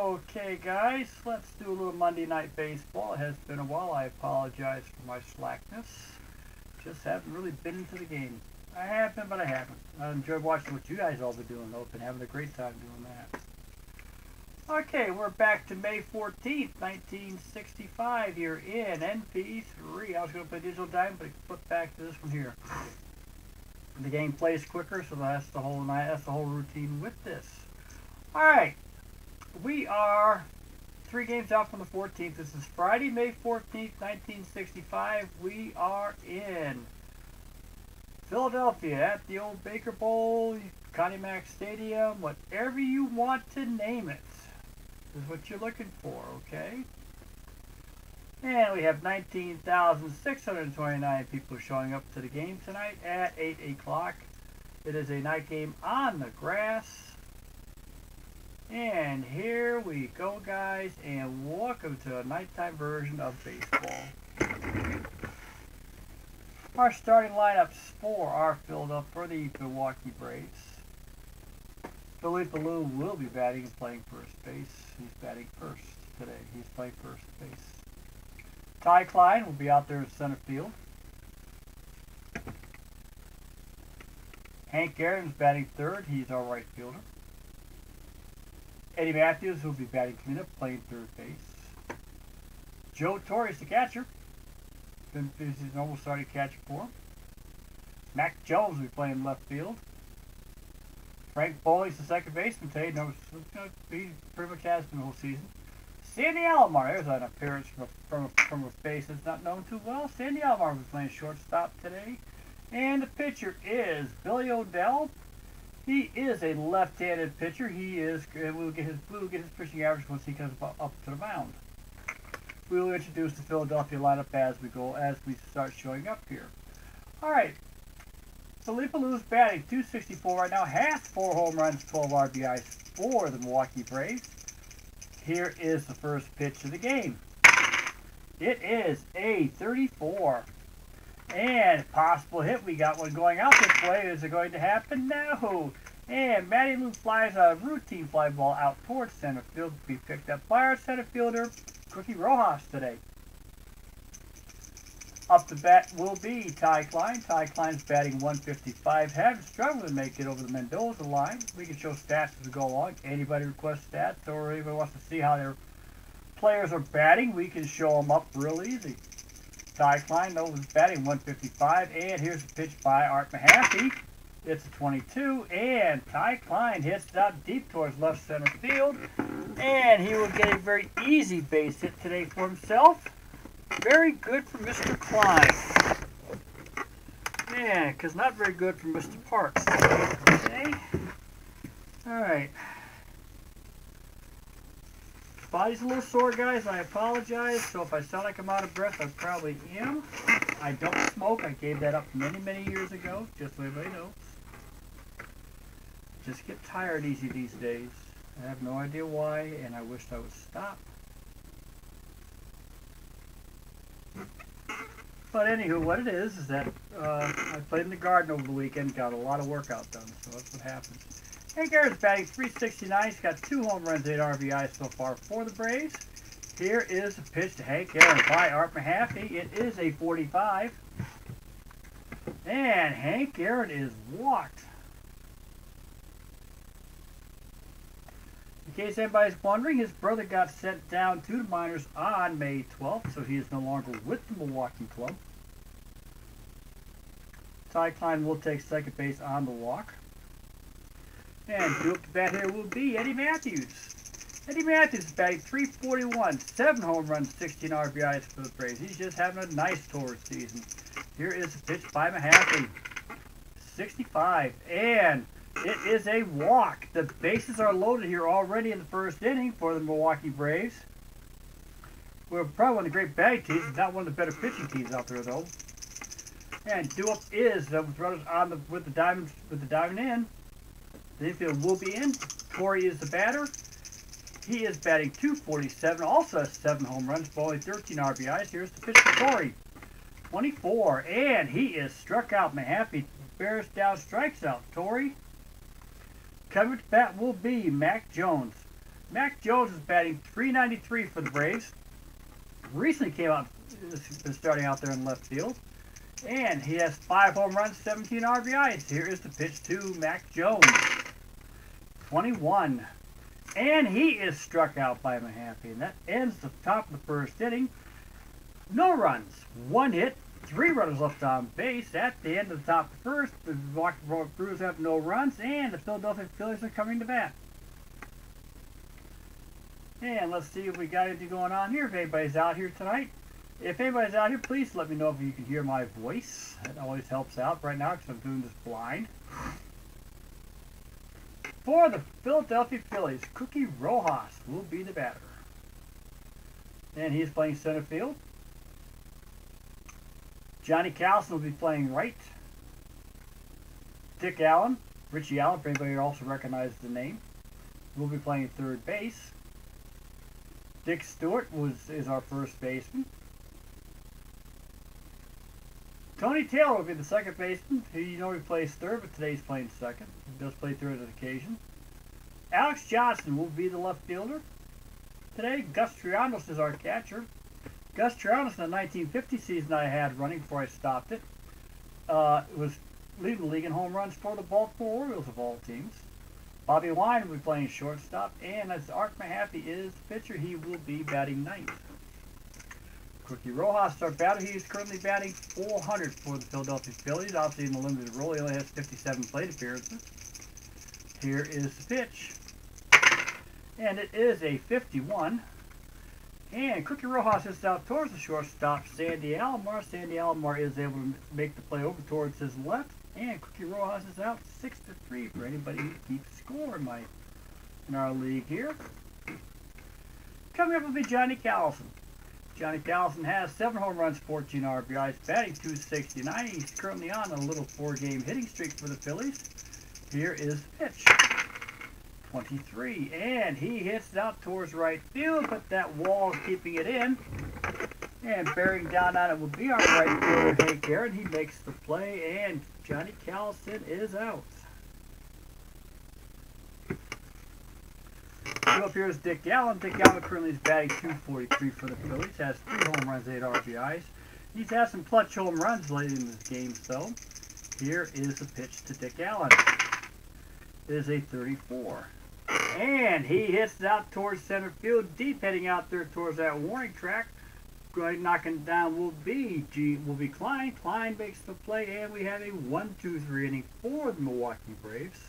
Okay, guys, let's do a little Monday Night Baseball. It has been a while. I apologize for my slackness. Just haven't really been into the game. I have been, but I haven't. I enjoyed watching what you guys all been doing, though. Been having a great time doing that. Okay, we're back to May 14th, 1965 here in NP3. I was going to play Digital Diamond, but I flipped back to this one here. The game plays quicker, so that's the whole night. That's the whole routine with this. All right. We are 3 games out from the 14th. This is Friday, May 14th, 1965. We are in Philadelphia at the old Baker Bowl, Connie Mack Stadium, whatever you want to name it is what you're looking for, okay? And we have 19,629 people showing up to the game tonight at 8 o'clock. It is a night game on the grass. And here we go, guys, and welcome to a nighttime version of baseball. Our starting lineups for the Milwaukee Braves. Billy Ballou will be batting and playing first base. He's batting first today. He's playing first base. Ty Klein will be out there in center field. Hank Aaron's batting third. He's our right fielder. Eddie Matthews will be batting cleanup, playing third base. Joe Torre is the catcher. He's almost started catcher for him. Mac Jones will be playing left field. Frank Boley's the second baseman today. He pretty much has been the whole season. Sandy Alomar, there's an appearance from a base that's not known too well. Sandy Alomar was playing shortstop today. And the pitcher is Billy O'Dell. He is a left-handed pitcher. We'll get his pitching average once he comes up to the mound. We will introduce the Philadelphia lineup as we start showing up here. All right. Phillies Ballou's batting .264 right now. Has 4 home runs, 12 RBIs for the Milwaukee Braves. Here is the first pitch of the game. It is a 34. And possible hit. We got one going out this way. Is it going to happen? No. And Matty Lou flies a routine fly ball out towards center field to be picked up by our center fielder, Cookie Rojas, today. Up to bat will be Ty Klein. Ty Klein's batting .155. Having struggled to make it over the Mendoza line. We can show stats as we go along. Anybody requests stats or anybody wants to see how their players are batting, we can show them up real easy. Ty Klein, though, was batting .155, and here's a pitch by Art Mahaffey. It's a 22, and Ty Klein hits it out deep towards left center field, and he will get a very easy base hit today for himself. Very good for Mr. Klein. Yeah, because not very good for Mr. Parks. Okay. All right. Body's a little sore, guys. I apologize. So if I sound like I'm out of breath, I probably am. I don't smoke. I gave that up many, many years ago. Just so everybody knows. Just get tired easy these days. I have no idea why, and I wish I would stop. But anywho, what it is that I played in the garden over the weekend, got a lot of workout done, so that's what happened. Hank Aaron's batting .369. He's got 2 home runs, 8 RBIs so far for the Braves. Here is a pitch to Hank Aaron by Art Mahaffey. It is a 45. And Hank Aaron is walked. In case anybody's wondering, his brother got sent down to the minors on May 12th, so he is no longer with the Milwaukee club. Ty Klein will take second base on the walk. And due up to bat here will be Eddie Matthews. Eddie Matthews is batting .341, 7 home runs, 16 RBIs for the Braves. He's just having a nice tour season. Here is a pitch by Mahaffey. 65, and it is a walk. The bases are loaded here already in the first inning for the Milwaukee Braves. We're probably one of the great batting teams, not one of the better pitching teams out there, though. And due up is with runners on with the diamond in. The infield will be in. Torrey is the batter. He is batting .247, also has 7 home runs, but only 13 RBIs. Here's the pitch for Torrey. 24, and he is struck out. Mahaffey bears down, strikes out Torrey. Coming to bat will be Mac Jones. Mac Jones is batting .393 for the Braves. Recently came out, been starting out there in left field. And he has 5 home runs, 17 RBIs. Here is the pitch to Mac Jones. 21. And he is struck out by Mahaffey. And that ends the top of the first inning. No runs, 1 hit, 3 runners left on base. At the end of the top of the first, the Milwaukee Brewers have no runs, and the Philadelphia Phillies are coming to bat. And let's see if we got anything going on here, if anybody's out here tonight. If anybody's out here, please let me know if you can hear my voice. That always helps out right now because I'm doing this blind. For the Philadelphia Phillies, Cookie Rojas will be the batter. And he's playing center field. Johnny Carlson will be playing right. Dick Allen, Richie Allen, for anybody who also recognizes the name, will be playing third base. Dick Stewart is our first baseman. Tony Taylor will be the second baseman. He normally plays third, but today he's playing second. He does play third on occasion. Alex Johnson will be the left fielder. Today, Gus Trianos is our catcher. Gus Trianos in the 1950 season I had running before I stopped it. Was leading the league in home runs for the Baltimore Orioles of all teams. Bobby Wine will be playing shortstop, and as Art Mahaffey is the pitcher, he will be batting ninth. Cookie Rojas, our batter, he is currently batting .400 for the Philadelphia Phillies. Obviously in the limited role, he only has 57 plate appearances. Here is the pitch. And it is a 51. And Cookie Rojas is out towards the shortstop, Sandy Alomar. Sandy Alomar is able to make the play over towards his left. And Cookie Rojas is out 6-3 for anybody who keeps score in our league here. Coming up will be Johnny Carlson. Johnny Carlson has 7 home runs, 14 RBIs, batting .269. He's currently on a little 4-game hitting streak for the Phillies. Here is the pitch. 23, and he hits it out towards right field, but that wall is keeping it in. And bearing down on it will be our right fielder, Hank Aaron. He makes the play, and Johnny Carlson is out. Up here is Dick Allen. Dick Allen currently is batting .243 for the Phillies. Has 3 home runs, 8 RBIs. He's had some clutch home runs late in this game, though. Here is the pitch to Dick Allen. It is a 34. And he hits it out towards center field, deep, heading out there towards that warning track. Right, knocking down will be Klein. Klein makes the play, and we have a 1-2-3 inning for the Milwaukee Braves.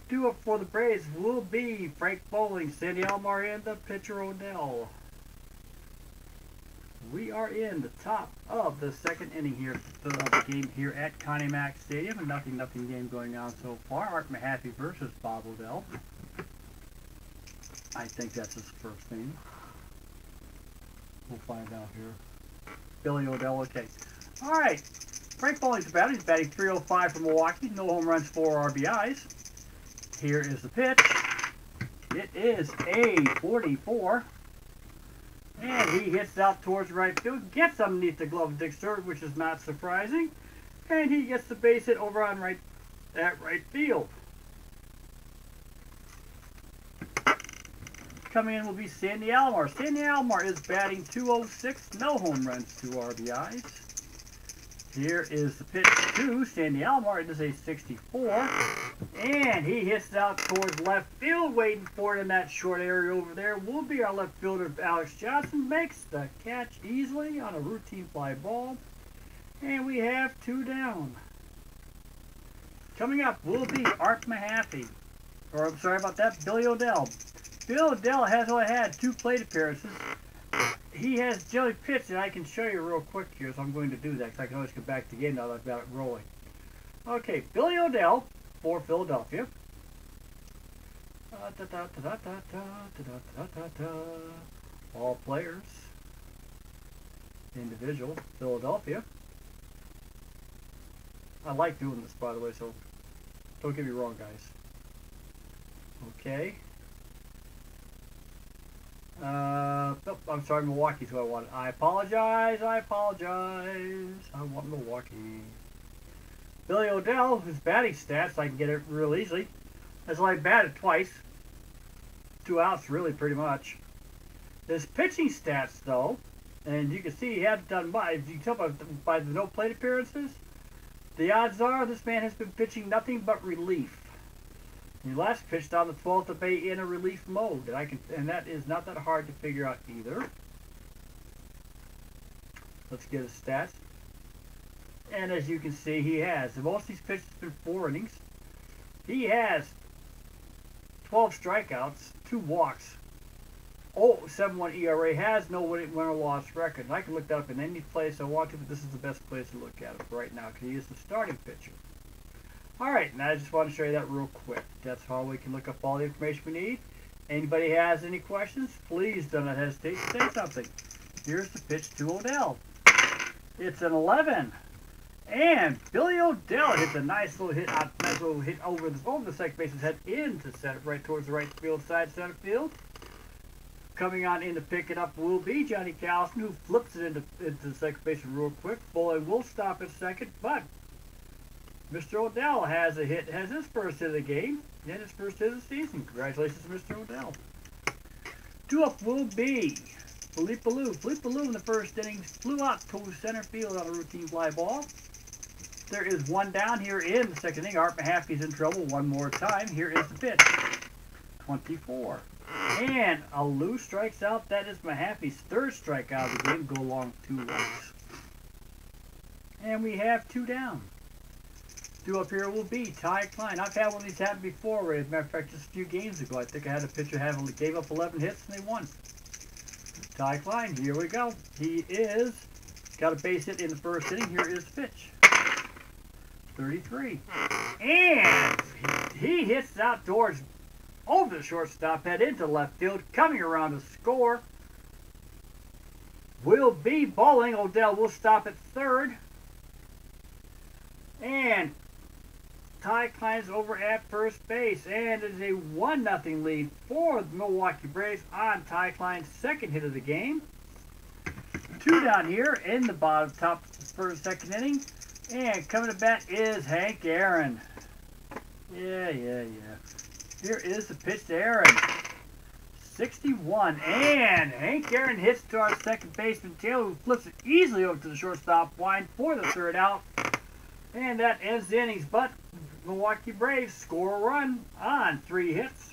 Due up for the Braves will be Frank Bowling, Sandy Alomar, and the pitcher Odell. We are in the top of the second inning here of the game here at Connie Mack Stadium. A nothing game going on so far. Art Mahaffey versus Bob Odell. I think that's his first name. We'll find out here. Billy Odell, okay. Alright. Frank Bowling's the batter. He's batting .305 for Milwaukee. No home runs, 4 RBIs. Here is the pitch. It is a 44. And he hits out towards right field. Gets underneath the glove of Dick Stewart, which is not surprising. And he gets the base hit over on right field. Coming in will be Sandy Alomar. Sandy Alomar is batting .206. No home runs, 2 RBIs. Here is the pitch to Sandy Alomar. It is a 64. And he hits it out towards left field, waiting for it in that short area over there. Will be our left fielder, Alex Johnson. Makes the catch easily on a routine fly ball. And we have 2 down. Coming up will be Art Mahaffey. Or, I'm sorry about that, Billy Odell. Bill Odell has only had 2 plate appearances. He has jelly pitched, and I can show you real quick here, so I'm going to do that, because I can always get back to the game now that I've got it rolling. Okay, Billy Odell for Philadelphia. All players. Individual. Philadelphia. I like doing this, by the way, so don't get me wrong, guys. Okay. Oh, I'm sorry, Milwaukee's who I wanted. I apologize. I want Milwaukee. Billy Odell, his batting stats, I can get it real easily. Has only batted twice. 2 outs, really, pretty much. His pitching stats, though, and you can see he hasn't done much. If you can tell by the no plate appearances, the odds are this man has been pitching nothing but relief. He last pitched on the 12th of May in a relief mode, and that is not that hard to figure out either. Let's get his stats. And as you can see, he has. Most of these pitches have been 4 innings. He has 12 strikeouts, 2 walks. 0.71 ERA, has no win or loss record. And I can look that up in any place I want to, but this is the best place to look at it right now because he is the starting pitcher. Alright, now I just want to show you that real quick. That's how we can look up all the information we need. Anybody has any questions, please do not hesitate to say something. Here's the pitch to Odell. It's an 11. And Billy Odell hits a nice little hit over the second baseman's head into center, right towards the right field side center field. Coming on in to pick it up will be Johnny Callison, who flips it into the second baseman real quick. Bowling will stop at second, but Mr. Odell has a hit, has his first hit of the game, and his first hit of the season. Congratulations to Mr. Odell. 2 up will be Philippe Alou. Philippe Alou in the first inning flew out to center field on a routine fly ball. There is 1 down here in the second inning. Art Mahaffey's in trouble one more time. Here is the pitch. 24. And Alou strikes out. That is Mahaffey's 3rd strikeout of the game. Go along 2 runs. And we have 2 down. 2 up here will be Ty Klein. I've had one of these happen before. As a matter of fact, just a few games ago, I think I had a pitcher gave up 11 hits and they won. Ty Klein, here we go. He is got a base hit in the first inning. Here is the pitch. 33. And he hits outdoors over the shortstop, head into left field, coming around to score. Will be bowling. Odell will stop at third. And Ty Klein's over at first base. And it is a 1-0 lead for the Milwaukee Braves on Ty Klein's 2nd hit of the game. 2 down here in the top first, 2nd inning. And coming to bat is Hank Aaron. Yeah. Here is the pitch to Aaron. 61. And Hank Aaron hits to our second baseman, Taylor, who flips it easily over to the shortstop line for the 3rd out. And that ends the innings. But Milwaukee Braves score a run on 3 hits.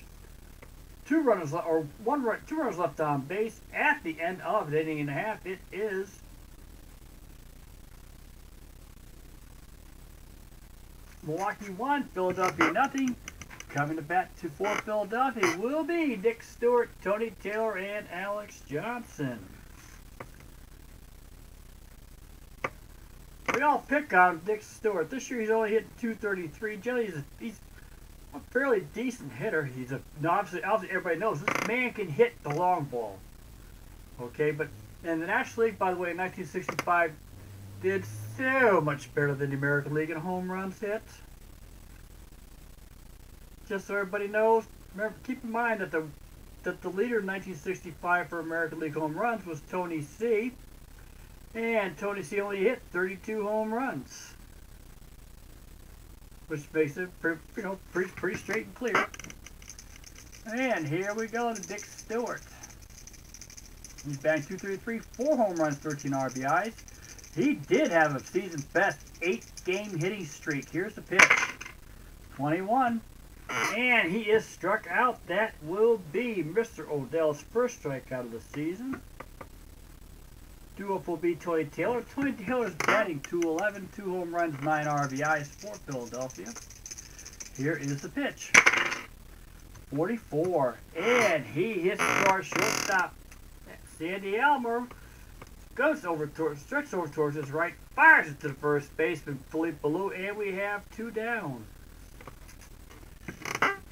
2 runners left on base at the end of an inning and a half. It is Milwaukee 1, Philadelphia nothing. Coming to bat for Philadelphia will be Dick Stewart, Tony Taylor, and Alex Johnson. We all pick on Dick Stewart. This year he's only hit 233. Generally, he's a fairly decent hitter. Obviously everybody knows this man can hit the long ball. Okay, but in the National League, by the way, in 1965, did so much better than the American League in home runs hit. Just so everybody knows, remember, keep in mind that the leader in 1965 for American League home runs was Tony C. And Tony C only hit 32 home runs, which makes it pretty straight and clear. And here we go to Dick Stewart. He's batting .233, 4 home runs, 13 RBIs. He did have a season best 8-game hitting streak. Here's the pitch. 21. And he is struck out. That will be Mr. Odell's 1st strikeout of the season. 2 up will be Tony Taylor. Tony Taylor's batting .211, 2 home runs, 9 RBIs for Philadelphia. Here is the pitch. 44. And he hits to our shortstop, Sandy Alomar. Stretches over towards his right, fires it to the first baseman, Philippe Alou, and we have 2 down.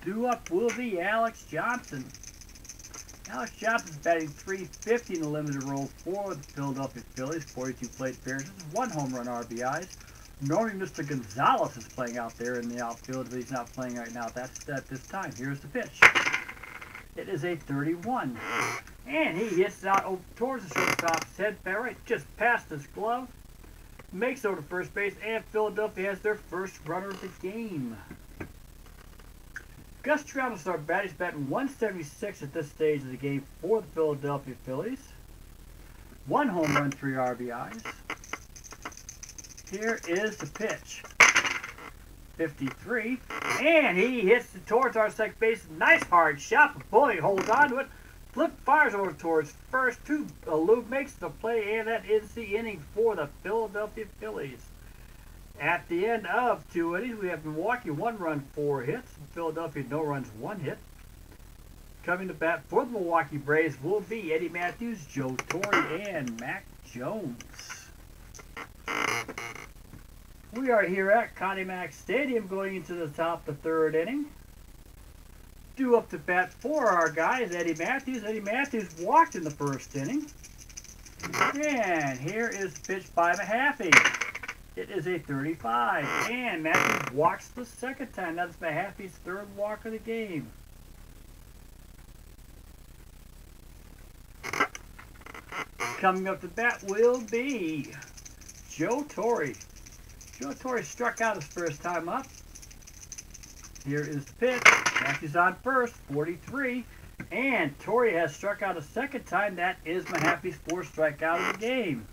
2 up will be Alex Johnson. Alex Johnson's batting .350 in a limited role for the Philadelphia Phillies, 42 plate appearances, 1 home run RBIs. Normally Mr. Gonzalez is playing out there in the outfield, but he's not playing right now. That's at this time. Here's the pitch. It is a 31. And he hits out over towards the shortstop's head, right just past his glove. Makes over to first base, and Philadelphia has their first runner of the game. Gus Trout is our bat. He's batting 176 at this stage of the game for the Philadelphia Phillies. 1 home run, 3 RBIs. Here is the pitch. 53. And he hits it towards our second base. Nice hard shot. Boy, holds on to it. Flip fires over towards first. Lube makes the play, and that ends the inning for the Philadelphia Phillies. At the end of 2 innings, we have Milwaukee 1 run, 4 hits. Philadelphia no runs, 1 hit. Coming to bat for the Milwaukee Braves will be Eddie Matthews, Joe Torre, and Mac Jones. We are here at Connie Mack Stadium going into the top of the 3rd inning. Due up to bat for our guys, Eddie Matthews. Eddie Matthews walked in the 1st inning. And here is the pitch by Mahaffey. It is a 35. And Matthews walks the 2nd time. That's Mahaffey's 3rd walk of the game. Coming up to bat will be Joe Torre. Joe Torre struck out his 1st time up. Here is the pitch. Matthews on first, 43. And Torre has struck out a 2nd time. That is Mahaffey's 4th strikeout of the game.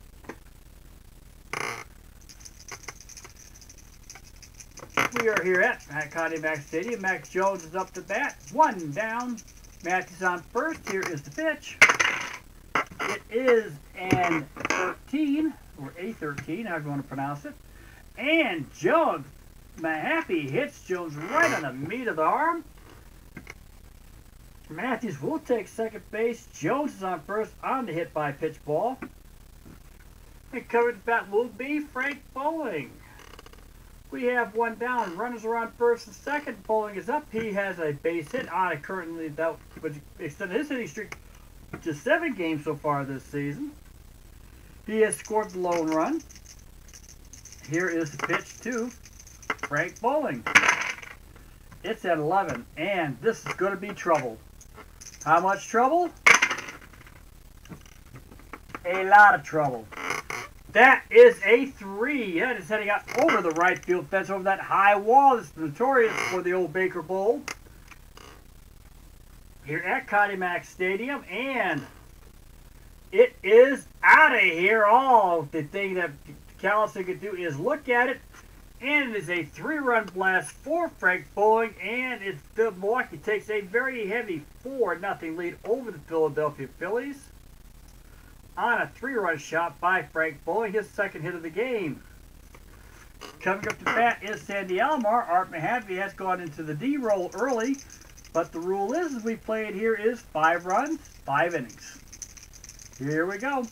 We are here at Connie Mack Stadium. Max Jones is up to bat. 1 down. Matthews on first. Here is the pitch. It is an 13, or a 13, however you want to pronounce it. And Jones, Mahaffey hits Jones right on the meat of the arm. Matthews will take 2nd base. Jones is on first on the hit by pitch ball. And coming to bat will be Frank Bowling. We have 1 down. Runners are on 1st and 2nd. Bowling is up. He has a base hit on it currently. That would extend his hitting streak to 7 games so far this season. He has scored the lone run. Here is the pitch to Frank Bowling. It's at 11, and this is going to be trouble. How much trouble? A lot of trouble. That is a 3. That is heading out over the right field fence, over that high wall that's notorious for the old Baker Bowl. Here at Connie Mack Stadium, and it is out of here. All the thing that Callison could do is look at it, and it is a 3-run blast for Frank Bowling, and it's Milwaukee takes a very heavy 4-0 lead over the Philadelphia Phillies on a 3-run shot by Frank Bowling, his 2nd hit of the game. Coming up to bat is Sandy Alomar. Art Mahaffey has gone into the D roll early, but the rule is, as we play it here, is 5 runs, 5 innings. Here we go.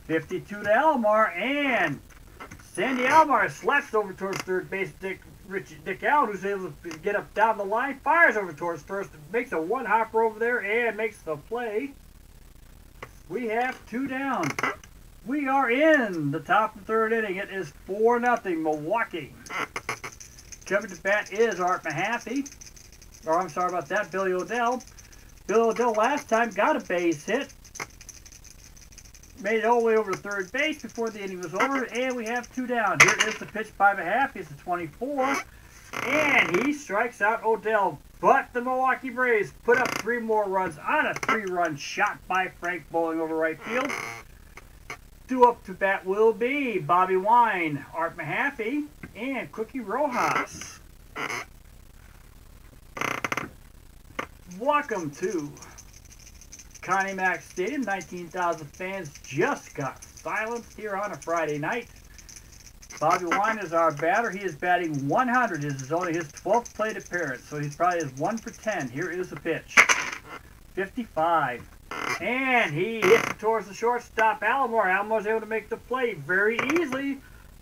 52 to Alomar, and Sandy Alomar slaps over towards 3rd base. Dick Allen, who's able to get up down the line, fires over towards 1st, makes a 1-hopper over there, and makes the play. We have 2 down. We are in the top of the 3rd inning. It is 4-0 Milwaukee. Coming to bat is Art Mahaffey. Or I'm sorry about that, Billy O'Dell. Billy O'Dell last time got a base hit. Made it all the way over to 3rd base before the inning was over, and we have 2 down. Here is the pitch by Mahaffey. It's a 24, and he strikes out O'Dell. But the Milwaukee Braves put up 3 more runs on a 3-run shot by Frank Bowling over right field. Due up to bat will be Bobby Wine, Art Mahaffey, and Cookie Rojas. Welcome to Connie Mack Stadium. 19,000 fans just got silenced here on a Friday night. Bobby Wine is our batter. He is batting 100. This is only his 12th plate appearance, so he's probably 1 for 10. Here is the pitch. 55. And he hits it towards the shortstop, Alomar. Alomar's able to make the play very easily.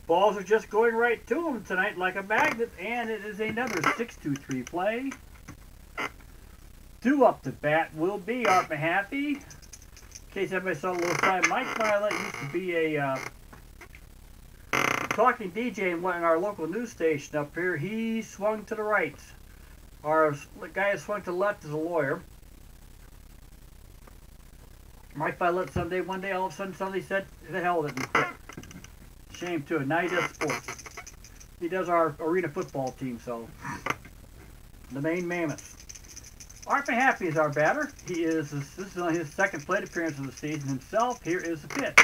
Balls are just going right to him tonight like a magnet, and it is another 6-2-3 play. 2 up to bat will be Art Mahaffey. In case everybody saw a little sign, Mike Violet used to be a talking DJ in our local news station up here. He swung to the right. Our guy who swung to the left is a lawyer. Mike Violet one day all of a sudden somebody said, the hell with it. Shame to it. Now he does sports. He does our arena football team, so. the main mammoth. Art Mahaffey is our batter. This is on his second plate appearance of the season himself. Here is the pitch.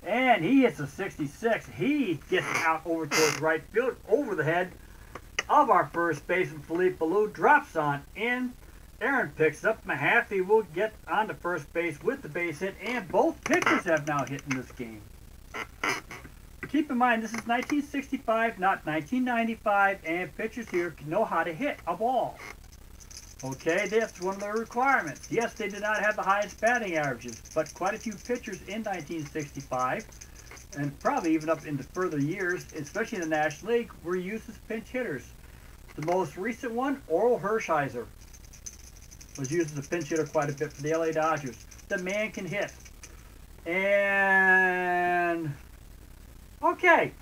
And he hits a 66. He gets out over towards right field, over the head of our first baseman, Philippe Ballou, drops on in. Aaron picks up. Mahaffey will get onto first base with the base hit, and both pitchers have now hit in this game. Keep in mind, this is 1965, not 1995, and pitchers here know how to hit a ball. Okay, that's one of the requirements. Yes, they did not have the highest batting averages, but quite a few pitchers in 1965, and probably even up into further years, especially in the National League, were used as pinch hitters. The most recent one, Orel Hershiser, was used as a pinch hitter quite a bit for the LA Dodgers. The man can hit. And, okay,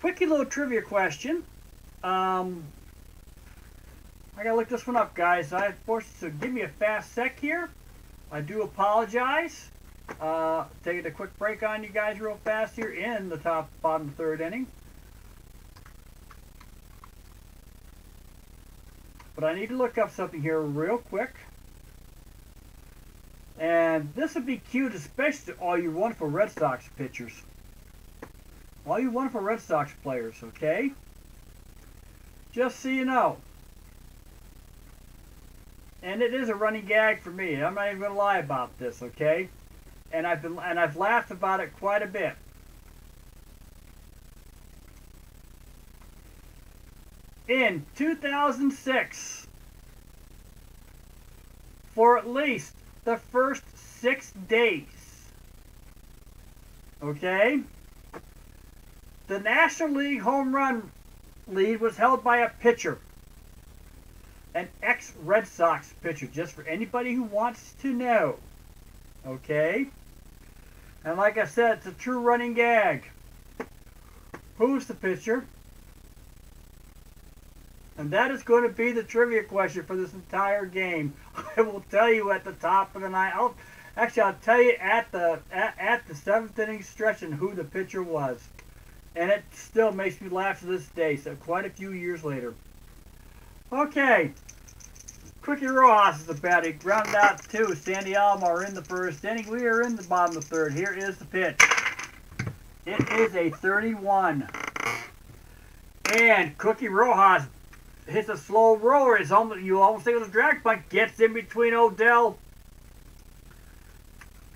quickie little trivia question. I gotta look this one up, guys. So give me a fast sec here. I do apologize. Taking a quick break on you guys real fast here in the bottom third inning. But I need to look up something here real quick. And this would be cute, especially to all you wonderful Red Sox pitchers. All you wonderful Red Sox players, okay? Just so you know. And it is a running gag for me. I'm not even going to lie about this, okay? And I've laughed about it quite a bit. In 2006, for at least the first 6 days, okay, the National League home run lead was held by a pitcher. An ex-Red Sox pitcher, just for anybody who wants to know. Okay? And like I said, it's a true running gag. Who's the pitcher? And that is going to be the trivia question for this entire game. I will tell you at the top of the night. I'll tell you at the 7th inning stretch and who the pitcher was. And it still makes me laugh to this day, so quite a few years later. Okay. Quickie Rojas is the batter. He grounded out 2. Sandy Alomar in the first inning. We are in the bottom of the third. Here is the pitch. It is a 31. And Quickie Rojas hits a slow roller. You almost think it was a drag punt. Gets in between Odell.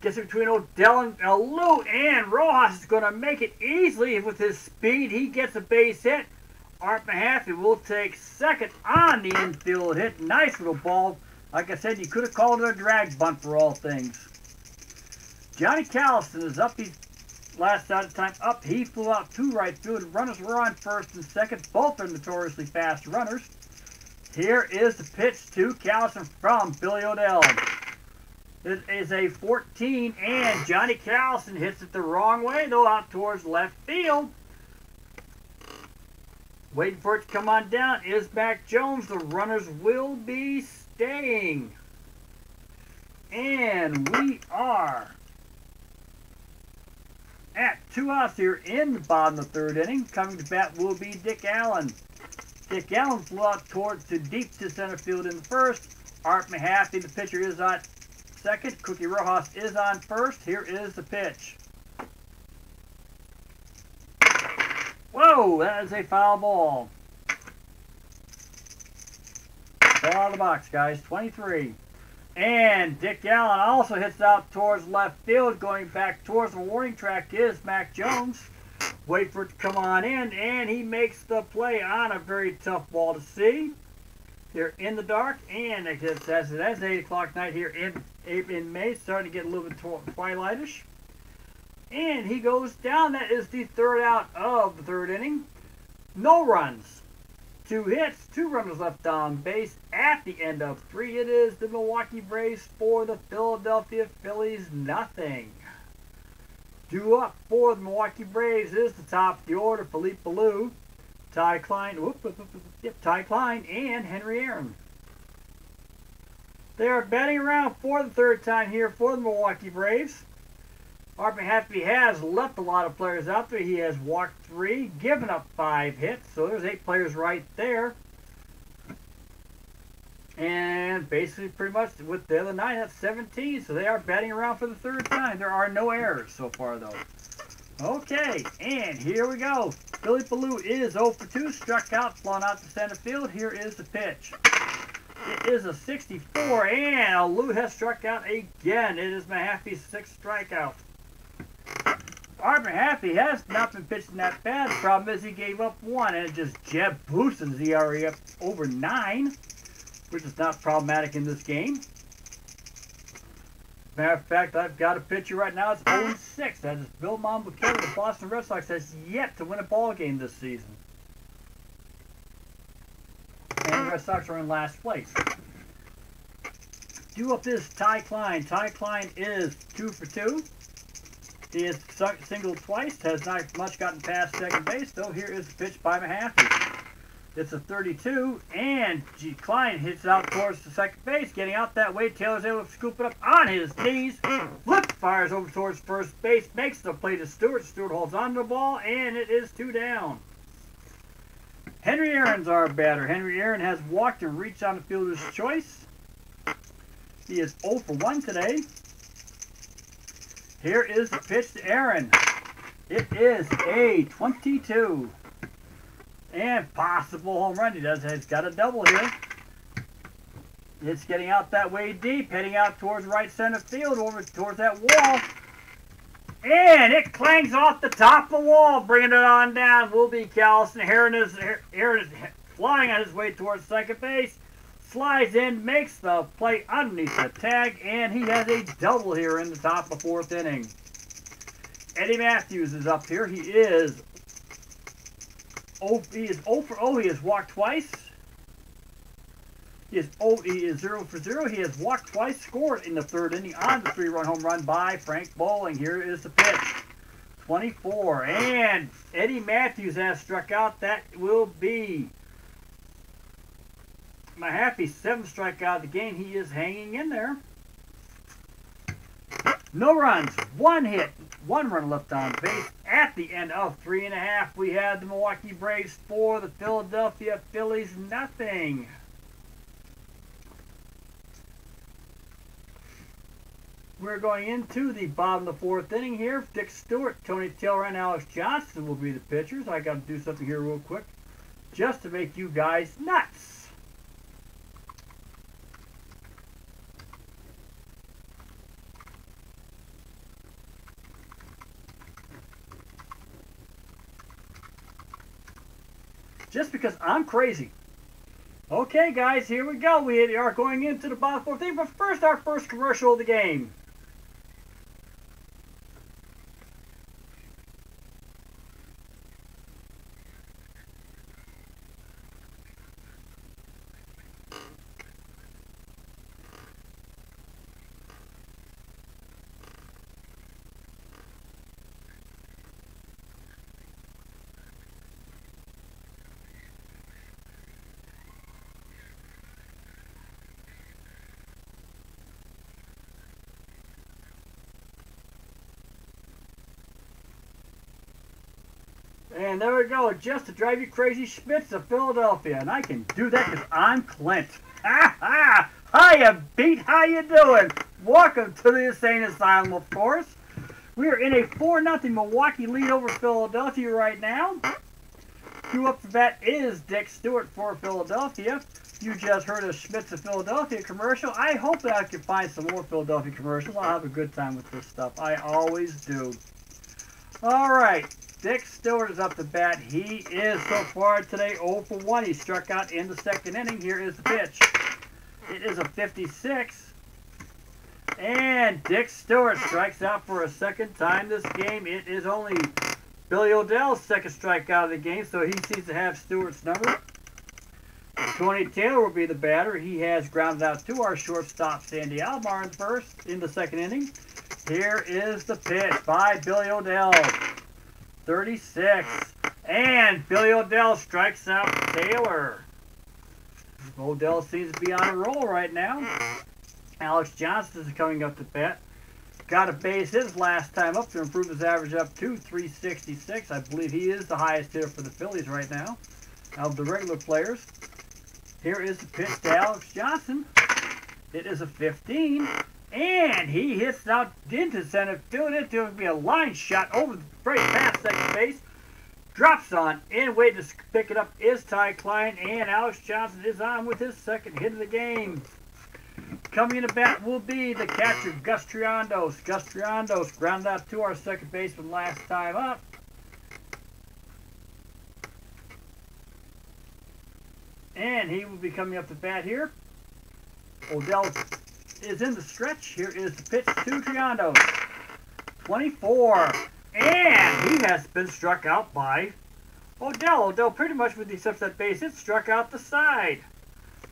Gets in between Odell and Alou. And Rojas is going to make it easily with his speed. He gets a base hit. Art Mahaffey will take second on the infield hit. Nice little ball. Like I said, you could have called it a drag bunt for all things. Johnny Callison is up. He's last out of time up. He flew out to right field. Runners were on first and second. Both are notoriously fast runners. Here is the pitch to Callison from Billy Odell. It is a 14, and Johnny Callison hits it the wrong way, though, out towards left field. Waiting for it to come on down is Mac Jones. The runners will be staying. And we are at 2 outs here in the bottom of the third inning. Coming to bat will be Dick Allen. Dick Allen flew out to deep to center field in the first. Art Mahaffey, the pitcher, is on second. Quickie Rojas is on first. Here is the pitch. Whoa, that is a foul ball. Ball out of the box, guys. 23. And Dick Allen also hits out towards left field. Going back towards the warning track is Mac Jones. Wait for it to come on in, and he makes the play on a very tough ball to see. Here in the dark, and that's 8 o'clock night here in May. Starting to get a little bit twilightish. And he goes down. That is the third out of the third inning. No runs. 2 hits, 2 runners left on base at the end of 3. It is the Milwaukee Braves for the Philadelphia Phillies, nothing. Due up for the Milwaukee Braves is the top of the order, Philippe Ballou, Ty Klein, and Henry Aaron. They are batting around for the third time here for the Milwaukee Braves. Art Mahaffey has left a lot of players out there. He has walked 3, given up 5 hits. So there's 8 players right there. And basically pretty much with the other 9, that's 17. So they are batting around for the 3rd time. There are no errors so far, though. Okay, and here we go. Billy Ballou is 0 for 2, struck out, flown out to center field. Here is the pitch. It is a 64, and Lou has struck out again. It is Mahaffey's 6th strikeout. Art Mahaffey has not been pitching that bad. The problem is he gave up 1, and it just boosted his ERA up over 9, which is not problematic in this game. Matter of fact, I've got a pitcher right now. It's 0-6. That is Bill Monbouquet. The Boston Red Sox has yet to win a ball game this season. And the Red Sox are in last place. Due up is Ty Klein. Ty Klein is 2 for 2. He has singled twice. Has not much gotten past second base, though. Here is the pitch by Mahaffey. It's a 32, and Klein hits out towards the second base. Getting out that way, Taylor's able to scoop it up on his knees. Flip, fires over towards first base, makes the play to Stewart. Stewart holds on to the ball, and it is 2 down. Henry Aaron's our batter. Henry Aaron has walked and reached on the fielder's choice. He is 0 for 1 today. Here is the pitch to Aaron. It is a 22. And possible home run. He's got a double here. It's getting out that way deep, heading out towards right center field, over towards that wall. And it clangs off the top of the wall, bringing it on down. Will be Callison. Aaron is flying on his way towards second base. Slides in, makes the play underneath the tag, and he has a double here in the top of the 4th inning. Eddie Matthews is up here. He is 0 for 0. He has walked twice. He is 0 for 0. He has walked twice, scored in the 3rd inning on the 3-run home run by Frank Bowling. Here is the pitch. 24. And Eddie Matthews has struck out. That will be Mahaffey's 7th strikeout of the game. He is hanging in there. No runs, 1 hit, 1 run left on base. At the end of 3.5, we had the Milwaukee Braves 4, the Philadelphia Phillies nothing. We're going into the bottom of the 4th inning here. Dick Stewart, Tony Taylor, and Alex Johnson will be the pitchers. I got to do something here real quick just to make you guys nuts. Just because I'm crazy. Okay, guys, here we go. We are going into the bottom 4th inning, but first, our first commercial of the game. And there we go, just to drive you crazy, Schmitz of Philadelphia. And I can do that because I'm Clint. Ha ha! Hiya, Pete, how you doing? Welcome to the Insane Asylum, of course. We are in a 4-0 Milwaukee lead over Philadelphia right now. Due up the bat is Dick Stewart for Philadelphia. You just heard a Schmitz of Philadelphia commercial. I hope that I can find some more Philadelphia commercials. I'll have a good time with this stuff. I always do. All right. Dick Stewart is up to bat. He is so far today 0 for 1. He struck out in the 2nd inning. Here is the pitch. It is a 56. And Dick Stewart strikes out for a 2nd time this game. It is only Billy O'Dell's 2nd strikeout of the game, so he seems to have Stewart's number. Tony Taylor will be the batter. He has grounded out to our shortstop, Sandy Alomar, in the 2nd inning. Here is the pitch by Billy O'Dell. 36. And Billy O'Dell strikes out Taylor. O'Dell seems to be on a roll right now. Alex Johnson is coming up to bat. Got a base his last time up to improve his average up to 366. I believe he is the highest hitter for the Phillies right now of the regular players. Here is the pitch to Alex Johnson. It is a 15. And he hits out into center field. It will be a line shot over the right past second base. Drops on in. Waiting to pick it up is Ty Klein. And Alex Johnson is on with his second hit of the game. Coming in the bat will be the catcher, Gus Triondos. Gus Triondos grounded out to our second baseman last time up. And he will be coming up to bat here. Odell is in the stretch. Here is the pitch to Triondos. 24. And he has been struck out by Odell. Odell pretty much with the exception of that base hit struck out the side.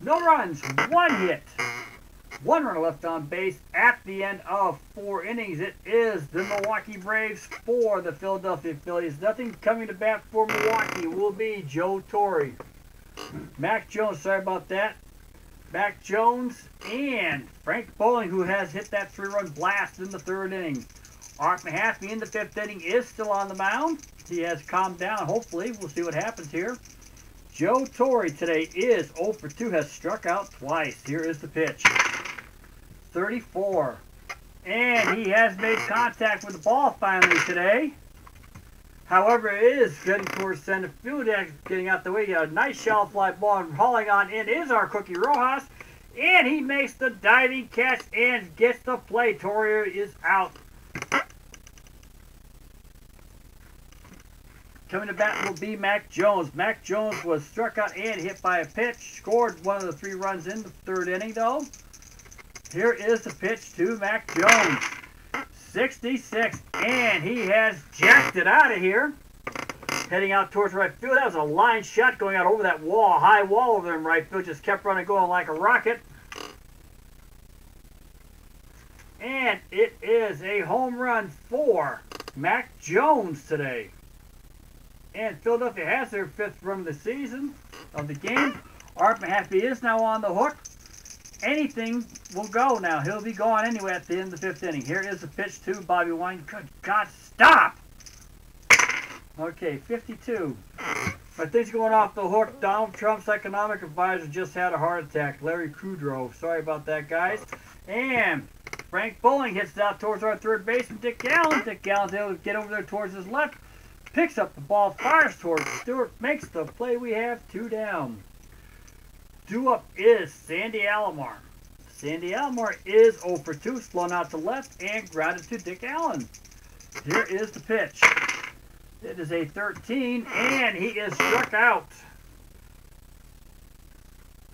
No runs, one hit. One runner left on base at the end of 4 innings. It is the Milwaukee Braves for the Philadelphia Phillies. Nothing coming to bat for Milwaukee will be Joe Torre. Mac Jones, sorry about that. Mac Jones and Frank Bowling, who has hit that 3-run blast in the 3rd inning. Art Mahaffey in the 5th inning is still on the mound. He has calmed down, hopefully. We'll see what happens here. Joe Torre today is 0 for 2, has struck out twice. Here is the pitch. 34. And he has made contact with the ball finally today. However, it is getting towards center field, getting out the way. A nice shallow fly ball, and hauling on in is our Cookie Rojas. And he makes the diving catch and gets the play. Torre is out. Coming to bat will be Mac Jones. Mac Jones was struck out and hit by a pitch. Scored one of the 3 runs in the 3rd inning, though. Here is the pitch to Mac Jones. 66, and he has jacked it out of here. Heading out towards right field. That was a line shot going out over that wall, high wall over there in right field. Just kept running, going like a rocket. And it is a home run for Mac Jones today. And Philadelphia has their 5th run of the season, of the game. Art Mahaffey is now on the hook. Anything will go now. He'll be gone anyway at the end of the 5th inning. Here is the pitch to Bobby Wine. Good God, stop! Okay, 52. But things going off the hook. Donald Trump's economic advisor just had a heart attack. Larry Kudrow. Sorry about that, guys. And Frank Bowling hits it out towards our 3rd baseman, Dick Allen. Dick Allen's able to get over there towards his left. Picks up the ball, fires towards Stewart. Makes the play. We have 2 down. Due up is Sandy Alomar. Sandy Alomar is 0 for 2, flown out to left and grounded to Dick Allen. Here is the pitch. It is a 13, and he is struck out.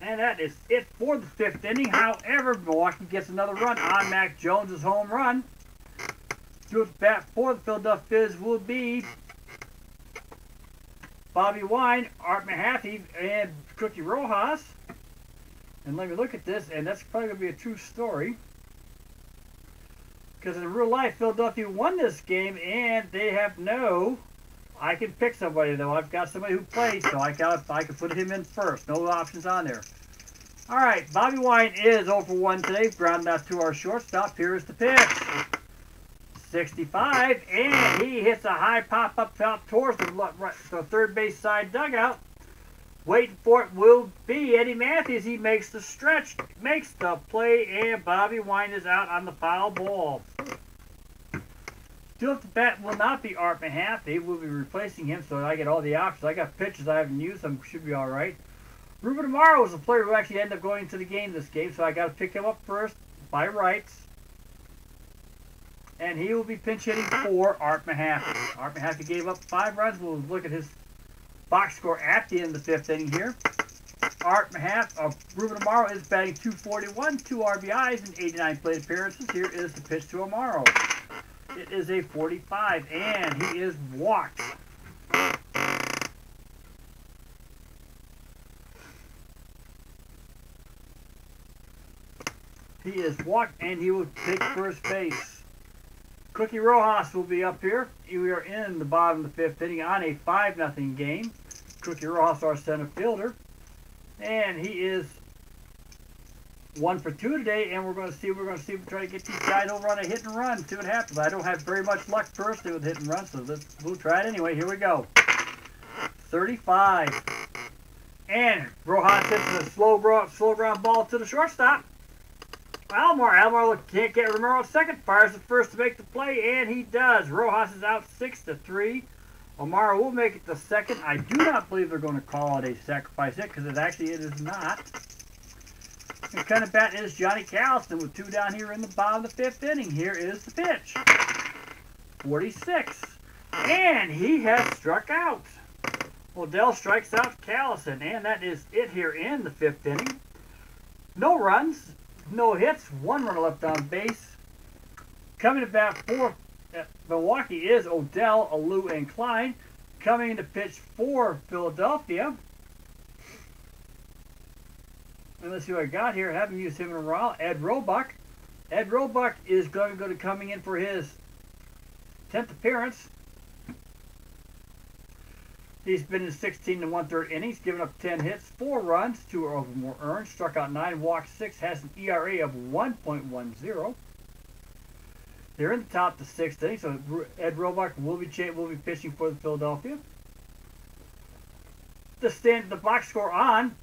And that is it for the 5th inning. However, Milwaukee gets another run on Mac Jones' home run. Due at bat for the Philadelphia Phillies will be Bobby Wine, Art Mahaffey, and Cookie Rojas. And let me look at this, and that's probably going to be a true story. Because in real life, Philadelphia won this game, and they have no... I can pick somebody, though. I've got somebody who plays, so I can put him in first. No options on there. All right, Bobby Wine is 0 for 1 today. Grounded out to our shortstop. Here is the pitch. 65, and he hits a high pop-up out towards the 3rd base side dugout. Waiting for it will be Eddie Matthews. He makes the stretch, makes the play, and Bobby Wine is out on the foul ball. Still at the bat will not be Art Mahaffey. We'll be replacing him, so I get all the options. I got pitches I haven't used. I should be all right. Ruben Amaro was a player who actually ended up going into the game this game, so I got to pick him up first by rights. And he will be pinch hitting for Art Mahaffey. Art Mahaffey gave up 5 runs. We'll look at his box score at the end of the 5th inning here. Ruben Amaro is batting .241, 2 RBIs, and 89 plate appearances. Here is the pitch to Amaro. It is a 45, and he is walked. He is walked, and he will take first base. Cookie Rojas will be up here. We are in the bottom of the 5th inning on a 5-0 game. Cookie Rojas, our center fielder. And he is 1 for 2 today, and we're going to see try to get these guys over on a hit and run, see what happens. I don't have very much luck personally with hit and run, so we'll try it anyway. Here we go. 35. And Rojas hits a slow ground ball to the shortstop. Alomar can't get Romero at second. Fires the first to make the play, and he does. Rojas is out 6-3. Omar will make it to second. I do not believe they're going to call it a sacrifice hit because it is not. And coming bat is Johnny Callison with 2 down here in the bottom of the 5th inning. Here is the pitch. 46. And he has struck out. Odell strikes out Callison, and that is it here in the 5th inning. No runs, no hits, 1 runner left on base. Coming to bat for Milwaukee is Odell, Alou, and Klein. Coming to pitch for Philadelphia. And let's see what I got here. I haven't used him in a while. Ed Roebuck. Ed Roebuck is going to go coming in for his 10th appearance. He's been in 16 1/3 innings, given up 10 hits, 4 runs, 2 or more earned, struck out 9, walked 6, has an ERA of 1.10. They're in the top of the 6th inning, so Ed Roebuck will be pitching for the Philadelphia. The box score on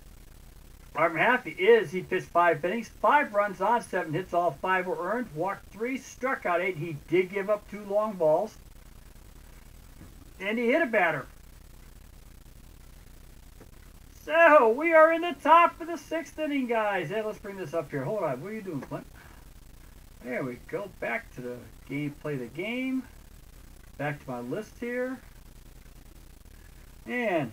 Mahaffey is he pitched 5 innings, 5 runs on, 7 hits, all 5 were earned, walked 3, struck out 8. He did give up 2 long balls, and he hit a batter. So, we are in the top of the 6th inning, guys. And let's bring this up here. Hold on. What are you doing, Clint? There we go. Back to the game. Play the game. Back to my list here. And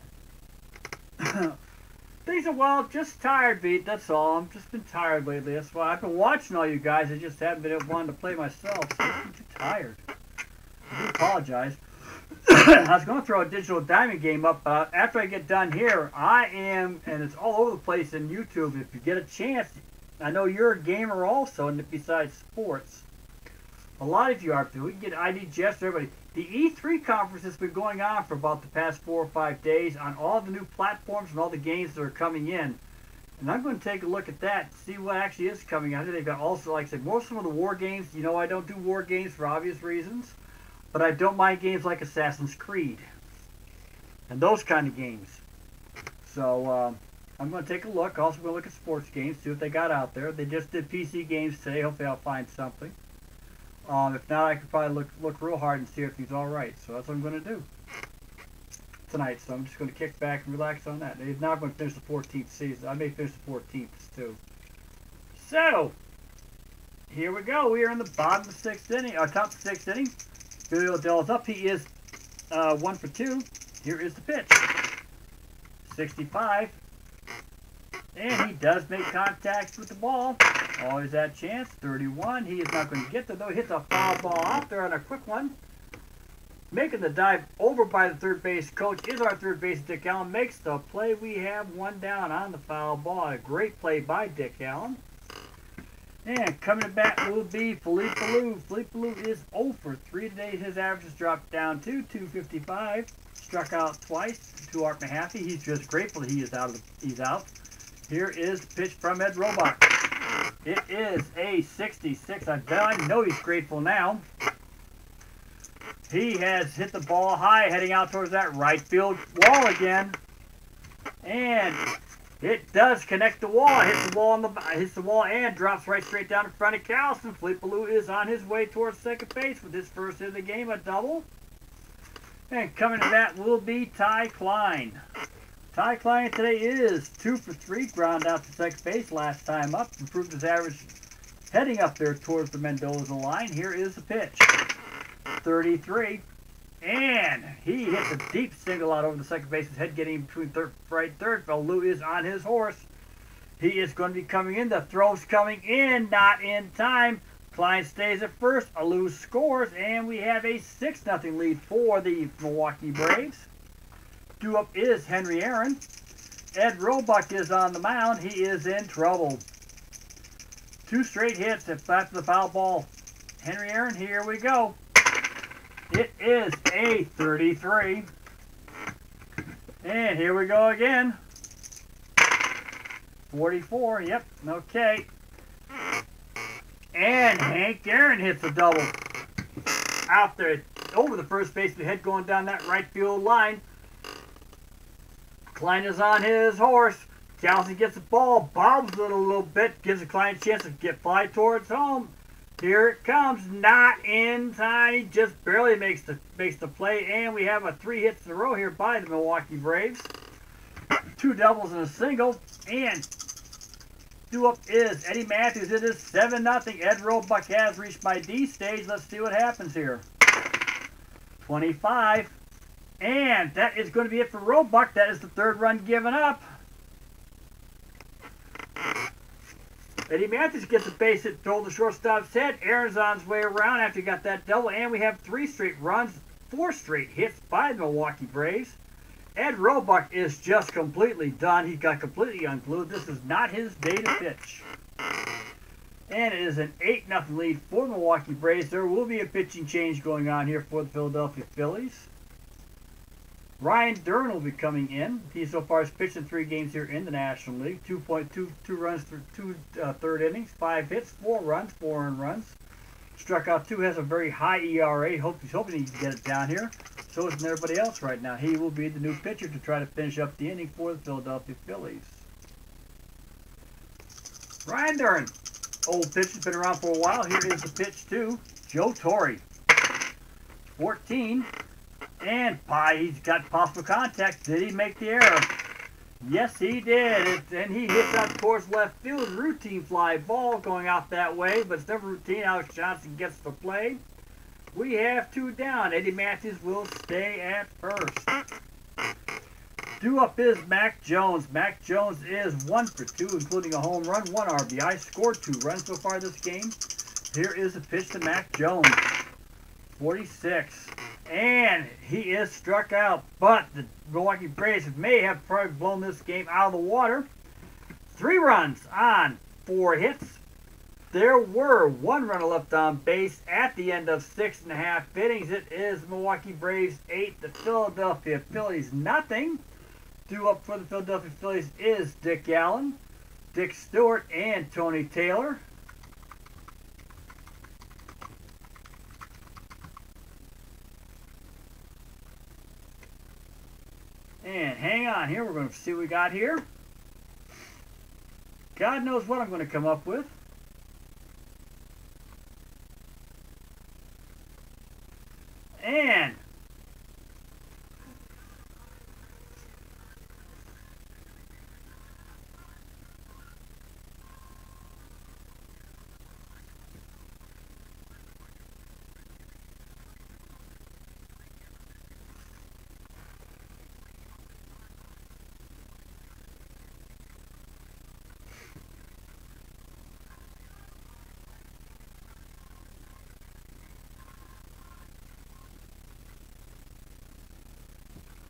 things are, well, just tired, beat. That's all. I've just been tired lately. That's why I've been watching all you guys. I just haven't been wanting to play myself. So I'm too tired. I do apologize. I was going to throw a digital diamond game up, but after I get done here, I am, and it's all over the place in YouTube. If you get a chance, I know you're a gamer also, and besides sports, a lot of you are too. We can get IDGS to everybody. The E3 conference has been going on for about the past 4 or 5 days on all the new platforms and all the games that are coming in. And I'm going to take a look at that, see what actually is coming out. They've got also, like I said, most of the war games. You know, I don't do war games for obvious reasons. But I don't mind games like Assassin's Creed and those kind of games. So I'm going to take a look. Also going to look at sports games, see what they got out there. They just did PC games today. Hopefully I'll find something. If not, I could probably look real hard and see if he's all right. So that's what I'm going to do tonight. So I'm just going to kick back and relax on that. They're not going to finish the 14th season. I may finish the 14th too. So here we go. We are in the bottom of the 6th inning, top of the 6th inning. Billy Odell's up. He is 1 for 2. Here is the pitch. 65. And he does make contact with the ball. Always that chance. 31. He is not going to get there, though. He hits a foul ball out there on a quick one. Making the dive over by the third base coach is our third base, Dick Allen. Makes the play. We have 1 down on the foul ball. A great play by Dick Allen. And coming to bat will be Philippe Alou. Philippe Alou is 0 for 3 today. His average has dropped down to 255. Struck out twice to Art Mahaffey. He's just grateful that he's out. Here is the pitch from Ed Roebuck. It is a 66. I know he's grateful now. He has hit the ball high, heading out towards that right field wall again. And it does connect the wall. Hits the wall and drops right straight down in front of Callison. Philippe Alou is on his way towards second base with his first hit of the game, a double. And coming to that will be Ty Klein. Ty Klein today is 2 for 3, ground out to second base last time up. Improved his average heading up there towards the Mendoza line. Here is the pitch. 33. And he hits a deep single out over the second base's head, getting between right and third. Alou is on his horse. He is going to be coming in. The throw's coming in, not in time. Klein stays at first. Alou scores, and we have a 6-0 lead for the Milwaukee Braves. Due up is Henry Aaron. Ed Roebuck is on the mound. He is in trouble. 2 straight hits after the foul ball. Henry Aaron, here we go. It is a 33. And here we go again. 44, yep, okay. And Hank Aaron hits a double. Out there, over the first baseman head, going down that right field line. Klein is on his horse. Townsend gets the ball, bobbles it a little bit, gives the Klein a chance to get fly towards home. Here it comes, not in time. He just barely makes the play, and we have a 3 hits in a row here by the Milwaukee Braves. 2 doubles and a single, and due up is Eddie Matthews. It is 7-0. Ed Roebuck has reached my D stage. Let's see what happens here. 25, and that is going to be it for Roebuck. That is the 3rd run given up. Eddie Matthews gets a base hit, throw the shortstop's head. Aaron's on his way around after he got that double, and we have 3 straight runs, 4 straight hits by the Milwaukee Braves. Ed Roebuck is just completely done. He got completely unglued. This is not his day to pitch. And it is an 8-0 lead for the Milwaukee Braves. There will be a pitching change going on here for the Philadelphia Phillies. Ryan Dern will be coming in. He so far has pitched in 3 games here in the National League. 2.22 runs through 2 third innings, 5 hits, 4 runs, 4 earned runs. Struck out 2, has a very high ERA. He's hoping he can get it down here. So isn't everybody else right now. He will be the new pitcher to try to finish up the inning for the Philadelphia Phillies. Ryan Dern, old pitcher, been around for a while. Here is the pitch to Joe Torre. 14. And he's got possible contact. Did he make the error? Yes, he did. And he hits out towards left field. Routine fly ball going out that way, but it's never routine. Alex Johnson gets the play. We have 2 down. Eddie Matthews will stay at first. Due up is Mac Jones. Mac Jones is 1 for 2, including a home run, 1 RBI. Scored 2 runs so far this game. Here is a pitch to Mac Jones. 46. And he is struck out, but the Milwaukee Braves may have probably blown this game out of the water. 3 runs on 4 hits. There were 1 runner left on base at the end of 6.5 innings. It is Milwaukee Braves 8, the Philadelphia Phillies nothing. Due up for the Philadelphia Phillies is Dick Allen, Dick Stewart, and Tony Taylor. And hang on here, we're going to see what we got here. God knows what I'm going to come up with.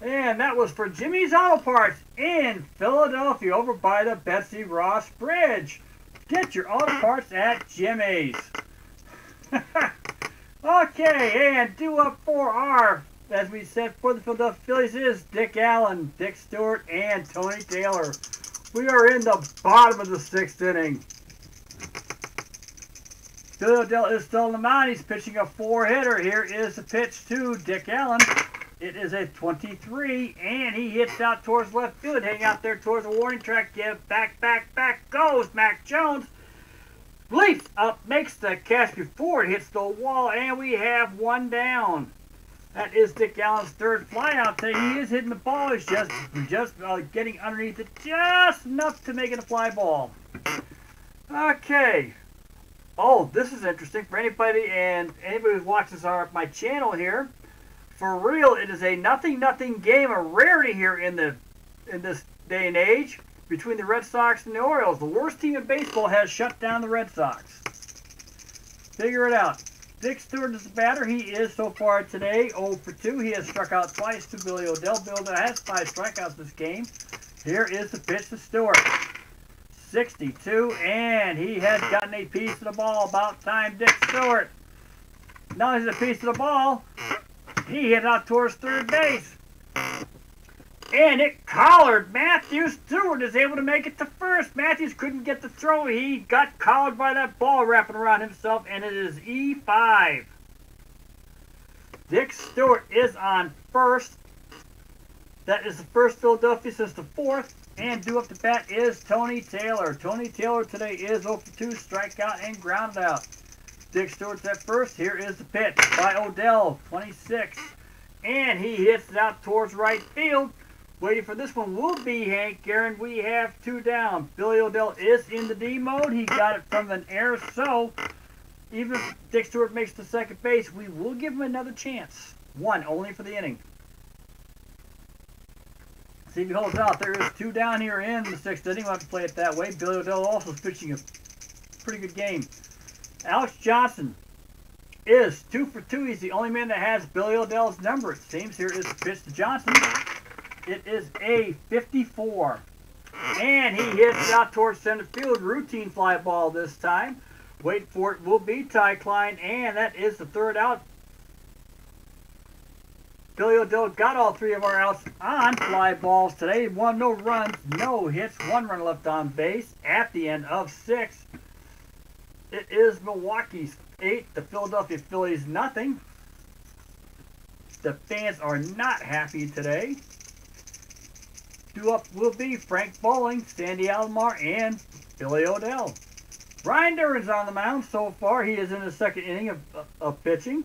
And that was for Jimmy's Auto Parts in Philadelphia over by the Betsy Ross Bridge. Get your auto parts at Jimmy's. Okay, and due up for our, as we said, for the Philadelphia Phillies is Dick Allen, Dick Stewart, and Tony Taylor. We are in the bottom of the 6th inning. Philadelphia is still on the mound. He's pitching a 4-hitter. Here is the pitch to Dick Allen. It is a 23, and he hits out towards left field, hanging out there towards the warning track. Give back goes Mac Jones. Leaps up, makes the catch before it hits the wall, and we have 1 down. That is Dick Allen's 3rd flyout today. He is hitting the ball. He's just getting underneath it just enough to make it a fly ball. Okay. Oh, this is interesting for anybody who watches my channel here. For real, it is a nothing game, a rarity here in this day and age between the Red Sox and the Orioles. The worst team in baseball has shut down the Red Sox. Figure it out. Dick Stewart is the batter. He is so far today 0 for 2. He has struck out twice to Billy O'Dell. Billy O'Dell has 5 strikeouts this game. Here is the pitch to Stewart. 62, and he has gotten a piece of the ball. About time, Dick Stewart. Now he's a piece of the ball. He hit out towards 3rd base. And it collared Matthews. Stewart is able to make it to first. Matthews couldn't get the throw. He got collared by that ball wrapping around himself, and it is E5. Dick Stewart is on first. That is the first Philadelphia since the fourth. And due up to bat is Tony Taylor. Tony Taylor today is 0 for 2, strikeout and grounded out. Dick Stewart's at first. Here is the pitch by Odell, 26. And he hits it out towards right field. Waiting for this one will be Hank Aaron. We have 2 down. Billy Odell is in the D mode. He got it from an error, so even if Dick Stewart makes the second base, we will give him another chance. 1 only for the inning. See if he holds out. There is 2 down here in the 6th inning. We'll have to play it that way. Billy Odell also is pitching a pretty good game. Alex Johnson is 2 for 2. He's the only man that has Billy Odell's number, it seems. Here is the pitch to Johnson. It is a 54. And he hits it out towards center field. Routine fly ball this time. Wait for it will be Ty Klein. And that is the 3rd out. Billy Odell got all 3 of our outs on fly balls today. 1 no runs, no hits, 1 run left on base at the end of 6. It is Milwaukee's 8, the Philadelphia Phillies nothing. The fans are not happy today. Due up will be Frank Bowling, Sandy Alomar, and Billy Odell. Ryan Duran's on the mound so far. He is in the 2nd inning of pitching.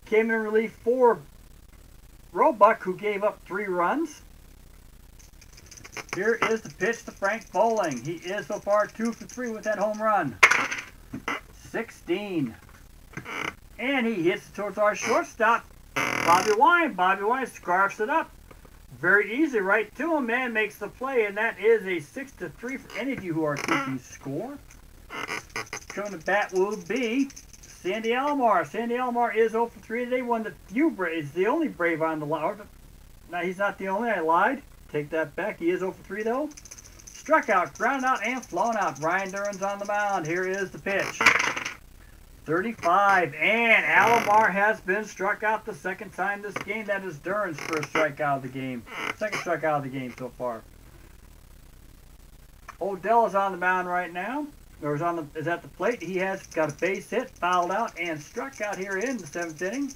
Came in relief for Roebuck, who gave up 3 runs. Here is the pitch to Frank Bowling. He is so far 2 for 3 with that home run. 16. And he hits it towards our shortstop, Bobby Wine. Bobby Wine scarfs it up. Very easy right to him, and makes the play. And that is a 6-3 for any of you who are keeping score. Coming to bat will be Sandy Alomar. Sandy Alomar is 0 for 3 today. One of the few Braves, the only Brave on the line. No, he's not the only. I lied. Take that back. He is 0 for 3 though. Struck out, grounded out, and flown out. Ryan Duran's on the mound. Here is the pitch. 35. And Alomar has been struck out the 2nd time this game. That is Duran's first strikeout of the game. 2nd strikeout of the game so far. Odell is on the mound right now. Or is at the plate. He has got a base hit, fouled out, and struck out here in the 7th inning.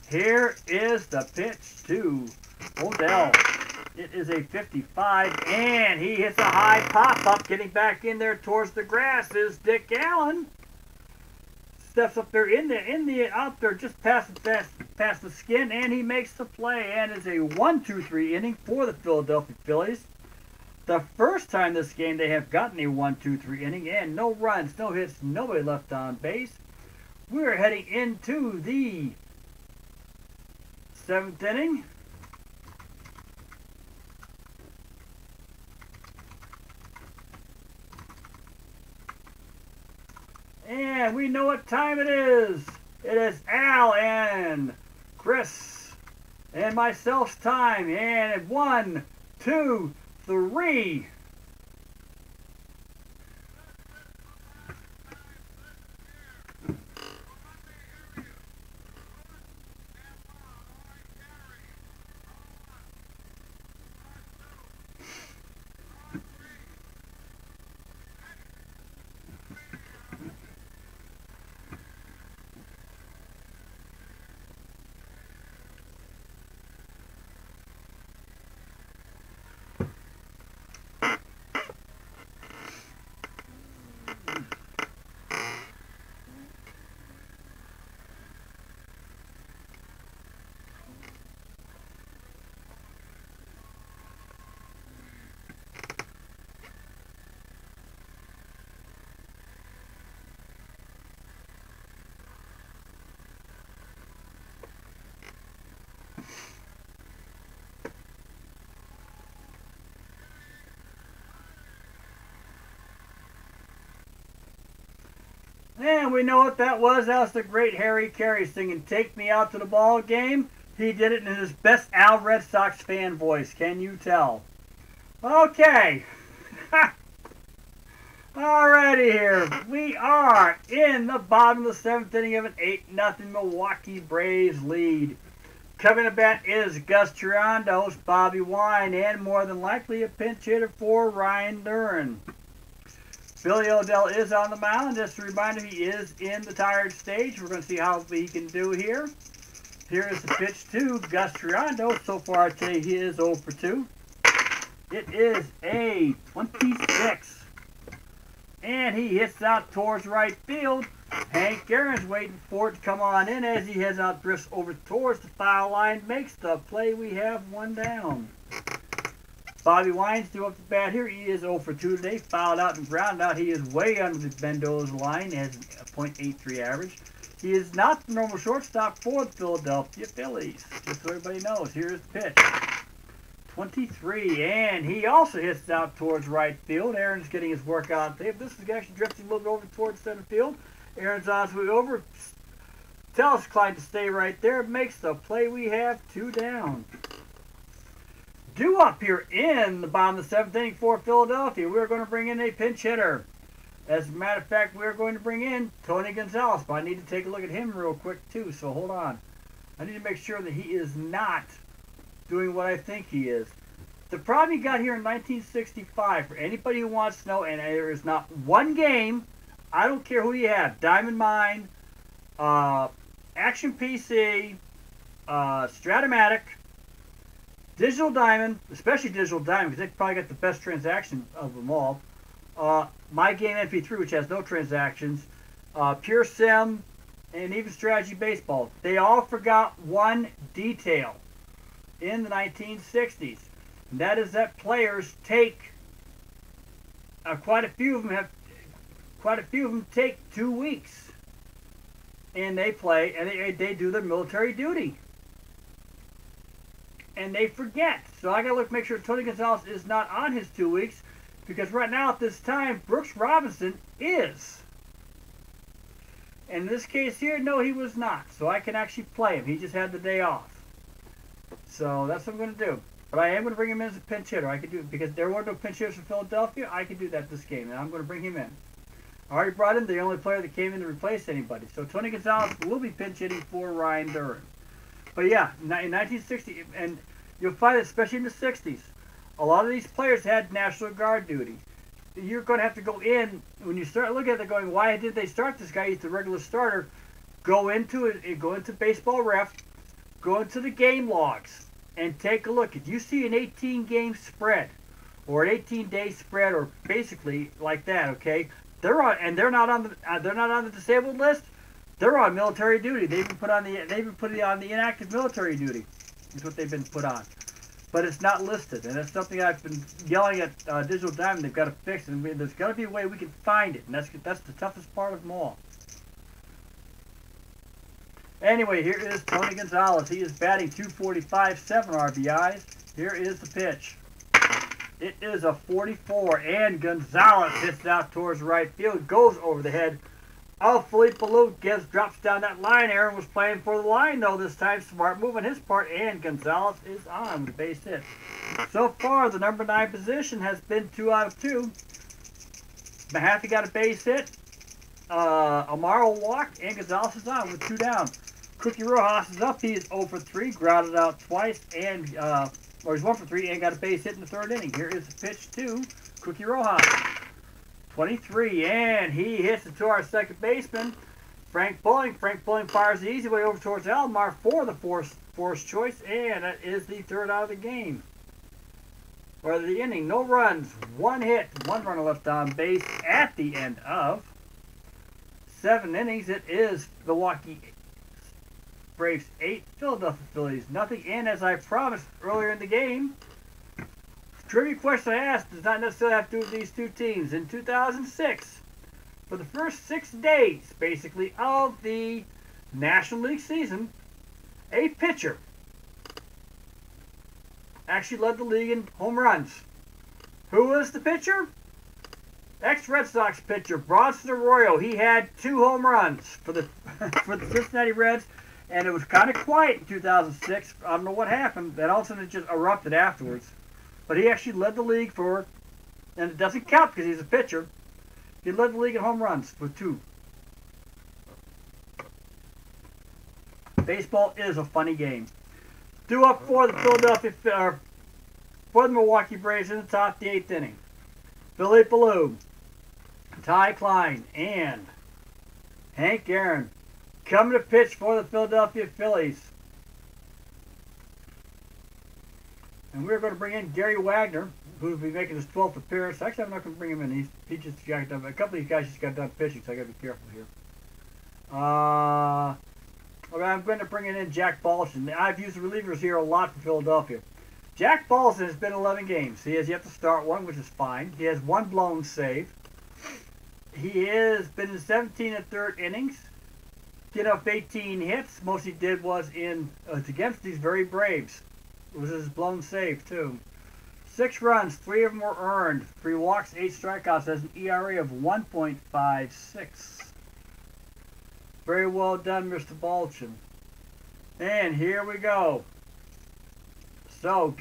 Here is the pitch to Odell. It is a 55, and he hits a high pop-up. Getting back in there towards the grass is Dick Allen. Steps up there out there just past the skin, and he makes the play. And it's a 1-2-3 inning for the Philadelphia Phillies. The first time this game they have gotten a 1-2-3 inning, and no runs, no hits, nobody left on base. We're heading into the 7th inning. And we know what time it is. It is Al and Chris and myself's time. And 1, 2, 3. And we know what that was. That was the great Harry Carey singing "Take Me Out to the Ball Game." He did it in his best Al Red Sox fan voice. Can you tell? Okay. Alrighty here. We are in the bottom of the 7th inning of an 8-0 Milwaukee Braves lead. Coming to bat is Gus Triandos, Bobby Wine, and more than likely a pinch hitter for Ryan Duran. Billy Odell is on the mound. Just a reminder, he is in the tired stage. We're going to see how he can do here. Here is the pitch to Gus Triando. So far, I'd say he is 0 for 2. It is a 26. And he hits out towards right field. Hank Aaron's waiting for it to come on in as he heads out, drifts over towards the foul line, makes the play. We have 1 down. Bobby Wines due up the bat here. He is 0 for 2 today. Fouled out and grounded out. He is way under the Bendo's line. Has a .83 average. He is not the normal shortstop for the Philadelphia Phillies. Just so everybody knows. Here's the pitch. 23, and he also hits out towards right field. Aaron's getting his work out there. This is actually drifting a little bit over towards center field. Aaron's on his way over. Tells Klein to stay right there. Makes the play. We have 2 down. Due up here in the bottom of the 7th inning for Philadelphia, we're going to bring in a pinch hitter. As a matter of fact, we're going to bring in Tony Gonzalez, but I need to take a look at him real quick too, so hold on. I need to make sure that he is not doing what I think he is. The problem he got here in 1965, for anybody who wants to know, and there is not one game, I don't care who you have, Diamond Mine, Action PC, Stratomatic, Digital Diamond, especially Digital Diamond, because they probably got the best transaction of them all. My Game MP3, which has no transactions, Pure Sim, and even Strategy Baseball. They all forgot one detail in the 1960s, and that is that players take quite a few of them take 2 weeks, and they play and they do their military duty, and they forget. So I gotta make sure Tony Gonzalez is not on his 2 weeks, because right now at this time Brooks Robinson is. And in this case here, no, he was not. So I can actually play him. He just had the day off. So that's what I'm going to do. But I am going to bring him in as a pinch hitter. I could do it because there were no pinch hitters for Philadelphia. I can do that this game, and I'm going to bring him in. I already brought in the only player that came in to replace anybody. So Tony Gonzalez will be pinch hitting for Ryan Duran. But yeah, in 1960, and you'll find it especially in the 60s, a lot of these players had National Guard duty. You're going to have to go in, when you start looking at it going, why did they start this guy? He's the regular starter. Go into it, go into Baseball Ref, go into the game logs, and take a look. If you see an 18-game spread, or an 18-day spread, or basically like that, okay, they're not on the disabled list. They're on military duty. They've been put on the inactive military duty. Is what they've been put on. But it's not listed, and that's something I've been yelling at Digital Diamond. They've got to fix it, and there's got to be a way we can find it, and that's the toughest part of them all. Anyway, here is Tony Gonzalez. He is batting .245, 7 RBIs. Here is the pitch. It is a 44, and Gonzalez hits it out towards right field, goes over the head of Philippe Alou, drops down that line. Aaron was playing for the line, though, this time. Smart move on his part, and Gonzalez is on with a base hit. So far, the number 9 position has been 2 out of 2. Mahaffey got a base hit. Amaro walked, and Gonzalez is on with 2 down. Cookie Rojas is up. He is 0 for 3, grounded out twice, and he's 1 for 3, and got a base hit in the 3rd inning. Here is the pitch to Cookie Rojas. 23, and he hits it to our second baseman, Frank Bowling. Frank Bowling fires the easy way over towards Alomar for the forced choice, and that is the 3rd out of the game. Or the inning. No runs, 1 hit, 1 runner left on base at the end of 7 innings. It is Milwaukee Braves 8, Philadelphia Phillies nothing. And as I promised earlier in the game, trivia question I asked does not necessarily have to do with these two teams. In 2006, for the first 6 days, basically, of the National League season, a pitcher actually led the league in home runs. Who was the pitcher? Ex-Red Sox pitcher, Bronson Arroyo. He had 2 home runs for the Cincinnati Reds, and it was kind of quiet in 2006. I don't know what happened. Then all of a sudden it just erupted afterwards. But he actually led the league for, and it doesn't count because he's a pitcher, he led the league in home runs with 2. Baseball is a funny game. Due up for the Milwaukee Braves in the top of the 8th inning. Philippe Alou, Ty Klein, and Hank Aaron coming to pitch for the Philadelphia Phillies. And we're going to bring in Gary Wagner, who will be making his 12th appearance. Actually, I'm not going to bring him in. He just got done. A couple of these guys just got done pitching, so I got to be careful here. I'm going to bring in Jack Balson. I've used the relievers here a lot for Philadelphia. Jack Balson has been 11 games. He has yet to start one, which is fine. He has one blown save. He has been in 17 1/3 innings. Get up 18 hits. Most he did was against these very Braves. It was his blown save, too. 6 runs, 3 of them were earned. 3 walks, 8 strikeouts. Has an ERA of 1.56. Very well done, Mr. Balchin. And here we go. So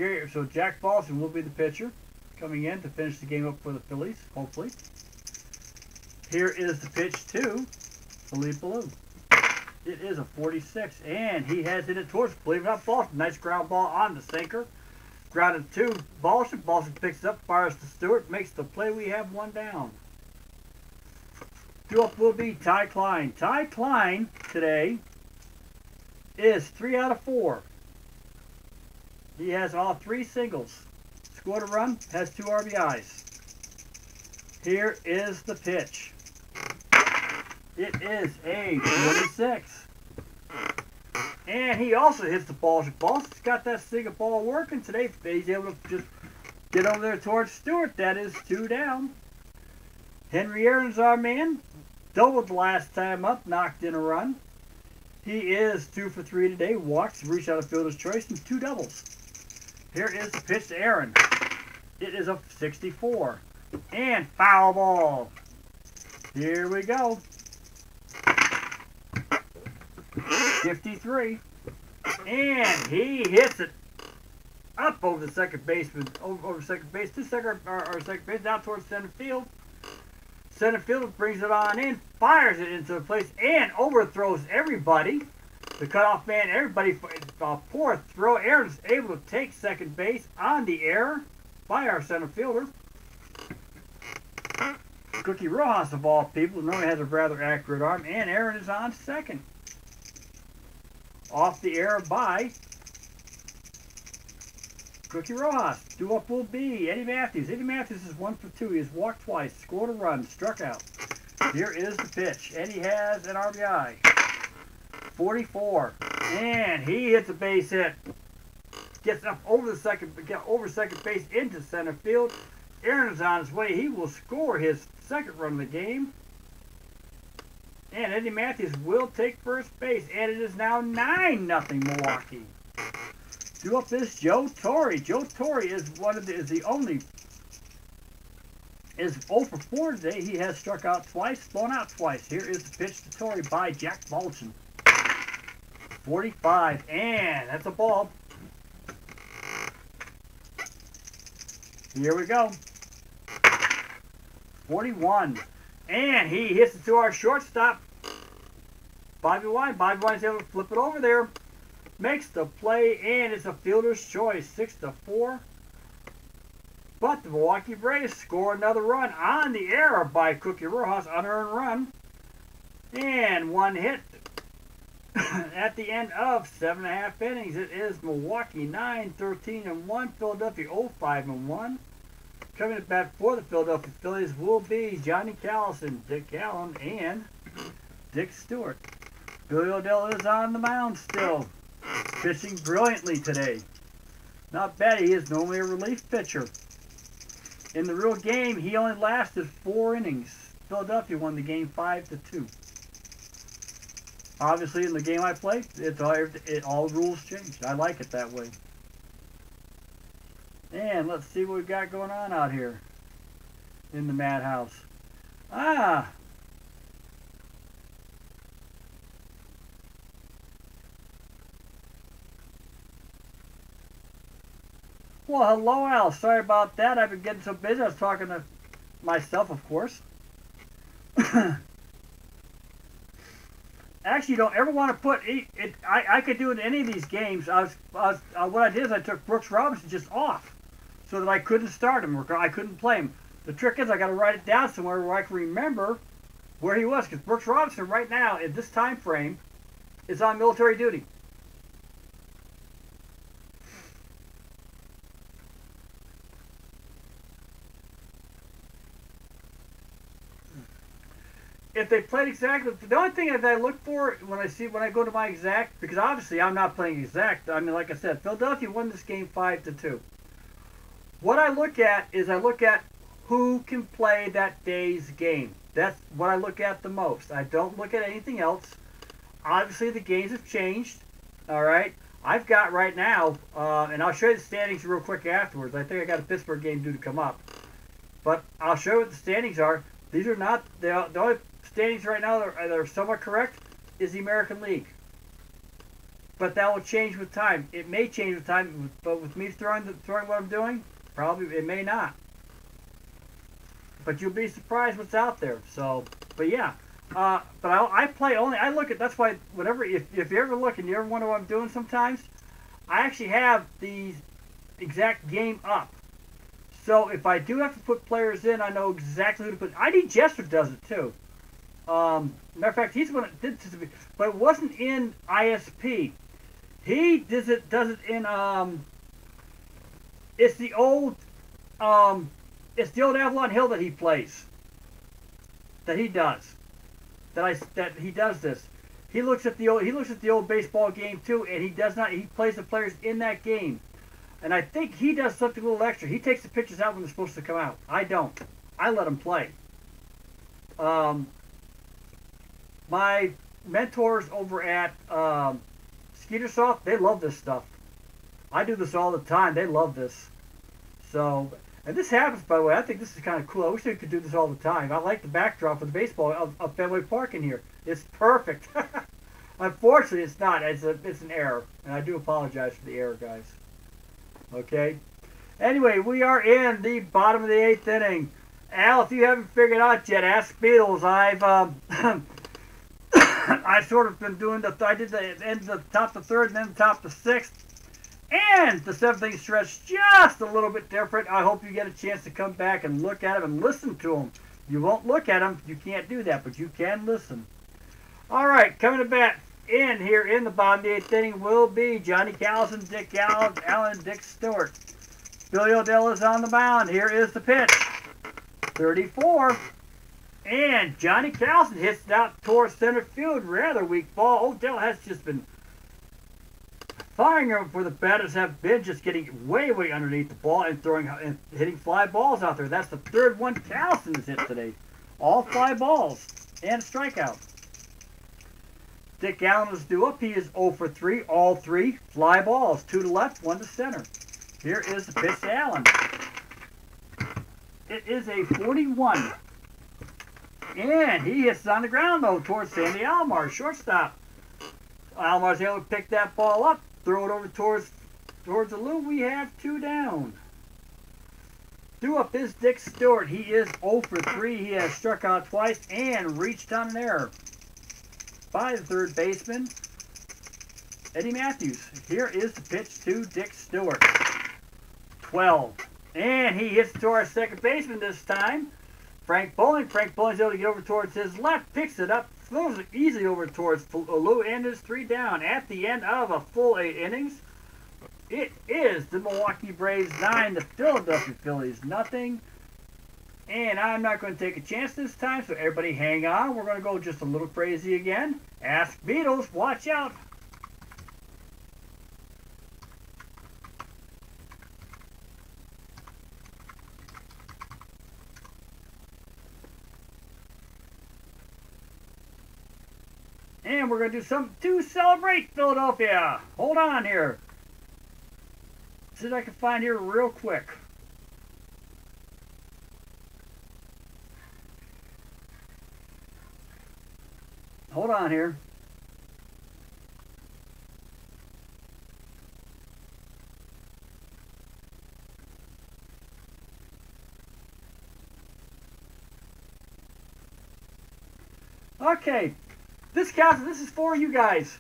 Jack Balchin will be the pitcher coming in to finish the game up for the Phillies, hopefully. Here is the pitch to Philippe Ballou. It is a 46, and he has hit it towards, believe it or not, Balchin. Nice ground ball on the sinker. Grounded to Balchin. Balchin picks it up, fires to Stewart, makes the play. We have 1 down. 2 up will be Ty Klein. Ty Klein today is 3 out of 4. He has all 3 singles. Scored a run, has 2 RBIs. Here is the pitch. It is a 46. And he also hits the ball. Balson's got that single ball working today. He's able to just get over there towards Stewart. That is 2 down. Henry Aaron's our man. Doubled the last time up, knocked in a run. He is 2 for 3 today. Walks, reached out of fielder's choice, and 2 doubles. Here is the pitch to Aaron. It is a 64. And foul ball. Here we go. 53. And he hits it up over the second baseman, over second base, to second base, down towards center field. Center fielder brings it on in, fires it into the place, and overthrows everybody. The cutoff man, everybody, poor throw. Aaron's able to take second base on the error by our center fielder. Cookie Rojas, of all people, normally has a rather accurate arm, and Aaron is on second. Off the error by Cookie Rojas. 2 up will be Eddie Matthews. Eddie Matthews is 1 for 2. He has walked twice, scored a run, struck out. Here is the pitch. Eddie has an RBI. 44. And he hits a base hit. Gets up over second base into center field. Aaron is on his way. He will score his second run of the game. And Eddie Matthews will take first base. And it is now 9-0 Milwaukee. 2 up is Joe Torre. Joe Torre is is 0 for 4 today. He has struck out twice, blown out twice. Here is the pitch to Torre by Jack Balchin. 45, and that's a ball. Here we go. 41, and he hits it to our shortstop, Bobby Wine. Bobby Wine's able to flip it over there. Makes the play, and it's a fielder's choice, 6-4. But the Milwaukee Braves score another run on the error by Cookie Rojas, unearned run. And 1 hit at the end of 7.5 innings. It is Milwaukee 9-13-1, Philadelphia 0-5-1. Coming to bat for the Philadelphia Phillies will be Johnny Callison, Dick Allen, and Dick Stewart. Billy O'Dell is on the mound still, pitching brilliantly today. Not bad. He is normally a relief pitcher. In the real game, he only lasted 4 innings. Philadelphia won the game 5-2. Obviously, in the game I play, all rules changed. I like it that way. And let's see what we've got going on out here in the madhouse. Well, hello, Al. Sorry about that. I've been getting so busy. I was talking to myself, of course. Actually, you don't ever want to put it. I could do it in any of these games. What I did is I took Brooks Robinson just off, so that I couldn't start him or I couldn't play him. The trick is I got to write it down somewhere where I can remember where he was, because Brooks Robinson right now at this time frame is on military duty. if they played exactly, the only thing that I look for when I go to my exact, because obviously I'm not playing exact. I mean, like I said, Philadelphia won this game 5-2. What I look at is who can play that day's game. That's what I look at the most. I don't look at anything else. Obviously, the games have changed. All right. I've got right now, and I'll show you the standings real quick afterwards. I think I got a Pittsburgh game due to come up. But I'll show you what the standings are. These are not, the only standings right now that are somewhat correct is the American League. But that will change with time. It may change with time, but with me throwing what I'm doing, probably it may not. But you'll be surprised what's out there. So, but yeah. But I play only, I look at, that's why whenever, if you ever look and you ever wonder what I'm doing sometimes, I actually have the exact game up. So if I do have to put players in, I know exactly who to put. ID Jester does it too. Matter of fact, he's the one that did this, but it wasn't in ISP. He does it in, it's the old Avalon Hill that he plays. That he does. That he does this. He looks at the old baseball game too, and he plays the players in that game. And I think he does something a little extra. He takes the pitches out when they're supposed to come out. I don't. I let him play. My mentors over at Skeetersoft, they love this stuff. I do this all the time. They love this. So, and this happens, by the way. I think this is kind of cool. I wish they could do this all the time. I like the backdrop of the baseball of Fenway Park in here. It's perfect. Unfortunately, it's not. It's an error, and I do apologize for the error, guys. Okay. Anyway, we are in the bottom of the 8th inning. Al, if you haven't figured out yet, ask Beatles. I've I've sort of been doing I did the end of the top of the 3rd and then the top of the 6th. And the 7th inning stretch just a little bit different. I hope you get a chance to come back and look at them and listen to them. You won't look at them. You can't do that, but you can listen. All right, coming to bat in here in the bottom of the 8th inning will be Johnny Callison, Dick Allen, and Dick Stewart. Billy O'Dell is on the mound. Here is the pitch. 34. And Johnny Callison hits it out towards center field. Rather weak ball. O'Dell has just been firing him where the batters have been, just getting way, way underneath the ball and hitting fly balls out there. That's the 3rd one Callison has hit today. All fly balls and strikeout. Dick Allen is due up. He is 0 for 3. All 3 fly balls. 2 to left, 1 to center. Here is the pitch to Allen. It is a 41. And he hits it on the ground, though, towards Sandy Alomar, shortstop. Alomar's able to pick that ball up, throw it over towards the loop. We have 2 down. Due up is Dick Stewart. He is 0 for 3. He has struck out twice and reached on an error by the 3rd baseman, Eddie Matthews. Here is the pitch to Dick Stewart. 12. And he hits to our 2nd baseman this time, Frank Bowling. Frank Bowling's able to get over towards his left, picks it up, throws it easily over towards Lou, and is 3 down. At the end of a full 8 innings, it is the Milwaukee Braves 9, the Philadelphia Phillies nothing. And I'm not going to take a chance this time, so everybody hang on. We're going to go just a little crazy again. Ask Beatles, watch out. And we're going to do something to celebrate Philadelphia. Hold on here. See if I can find here real quick. Hold on here. Okay. This counts. This is for you guys.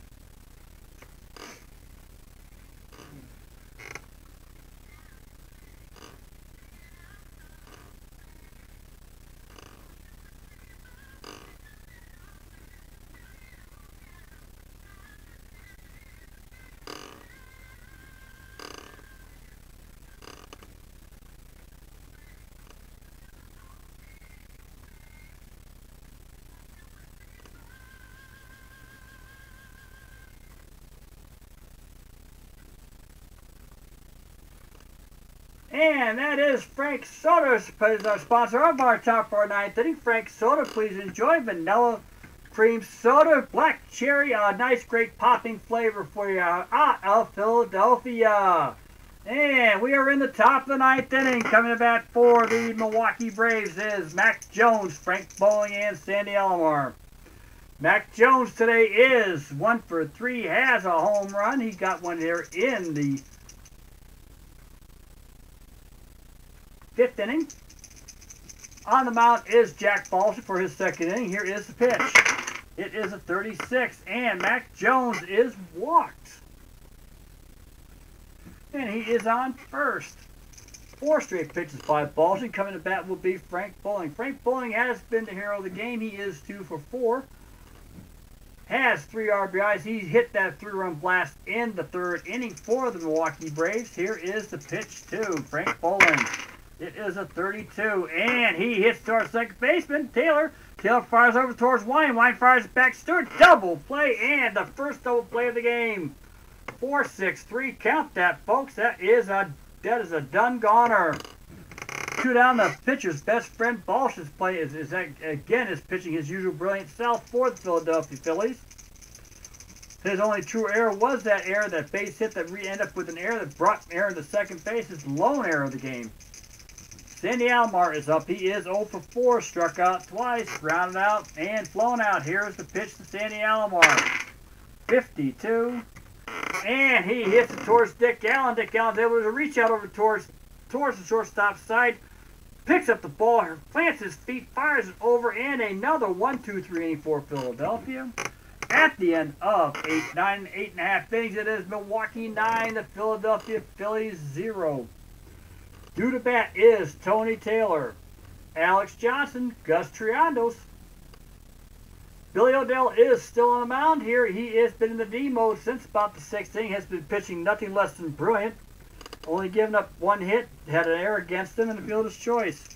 And that is Frank Soda, is our sponsor of our top 4 ninth inning. Frank Soda, please enjoy vanilla cream soda, black cherry, a nice great popping flavor for you out of Philadelphia. And we are in the top of the 9th inning. Coming to bat for the Milwaukee Braves is Mac Jones, Frank Bowling, and Sandy Alomar. Mac Jones today is 1 for 3, has a home run. He got one there in the 5th inning. On the mound is Jack Balsam for his 2nd inning. Here is the pitch. It is a 36, and Mac Jones is walked. And he is on first. 4 straight pitches by Balsam. Coming to bat will be Frank Bowling. Frank Bowling has been the hero of the game. He is 2 for 4. Has 3 RBIs. He hit that 3-run blast in the 3rd inning for the Milwaukee Braves. Here is the pitch to Frank Bowling. It is a 32, and he hits to our 2nd baseman, Taylor. Taylor fires over towards Wine. Wine fires back. Stewart, double play, and the first double play of the game. 4-6-3. Count that, folks. That is a done goner. 2 down. The pitcher's best friend Balsh's play is pitching his usual brilliant self for the Philadelphia Phillies. His only true error was that error, that base hit that ended up with an error that brought error to second base. His lone error of the game. Sandy Alomar is up. He is 0 for 4. Struck out twice. Grounded out and flown out. Here's the pitch to Sandy Alomar. 52. And he hits it towards Dick Allen. Dick Allen's able to reach out over towards the shortstop side. Picks up the ball, plants his feet, fires it over, and another 1-2-3 inning for Philadelphia. At the end of 8.5 innings, it is Milwaukee 9, the Philadelphia Phillies 0. Due to bat is Tony Taylor, Alex Johnson, Gus Triandos. Billy O'Dell is still on the mound here. He has been in the D mode since about the 6th inning. Has been pitching nothing less than brilliant. Only given up 1 hit. Had an error against him in the fielder's choice.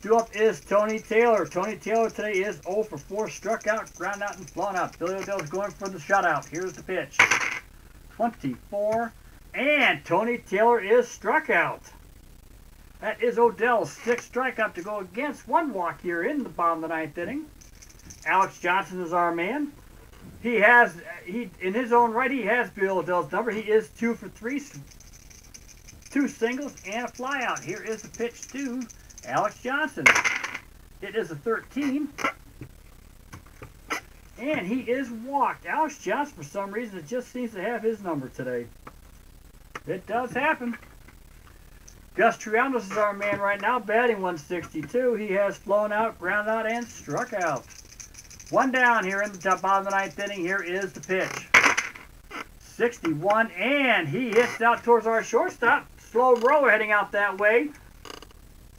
Due up is Tony Taylor. Tony Taylor today is 0 for 4. Struck out, ground out, and flown out. Billy O'Dell is going for the shutout. Here's the pitch. 24. And Tony Taylor is struck out. That is O'Dell's 6th strikeout to go against 1 walk here in the bottom of the 9th inning. Alex Johnson is our man. In his own right, he has Bill O'Dell's number. He is 2 for 3. 2 singles and a flyout. Here is the pitch to Alex Johnson. It is a 13. And he is walked. Alex Johnson, for some reason, it just seems to have his number today. It does happen. Gus Triandos is our man right now, batting 162. He has flown out, grounded out, and struck out. 1 down here in the bottom of the 9th inning. Here is the pitch. 61, and he hits out towards our shortstop. Slow roller heading out that way.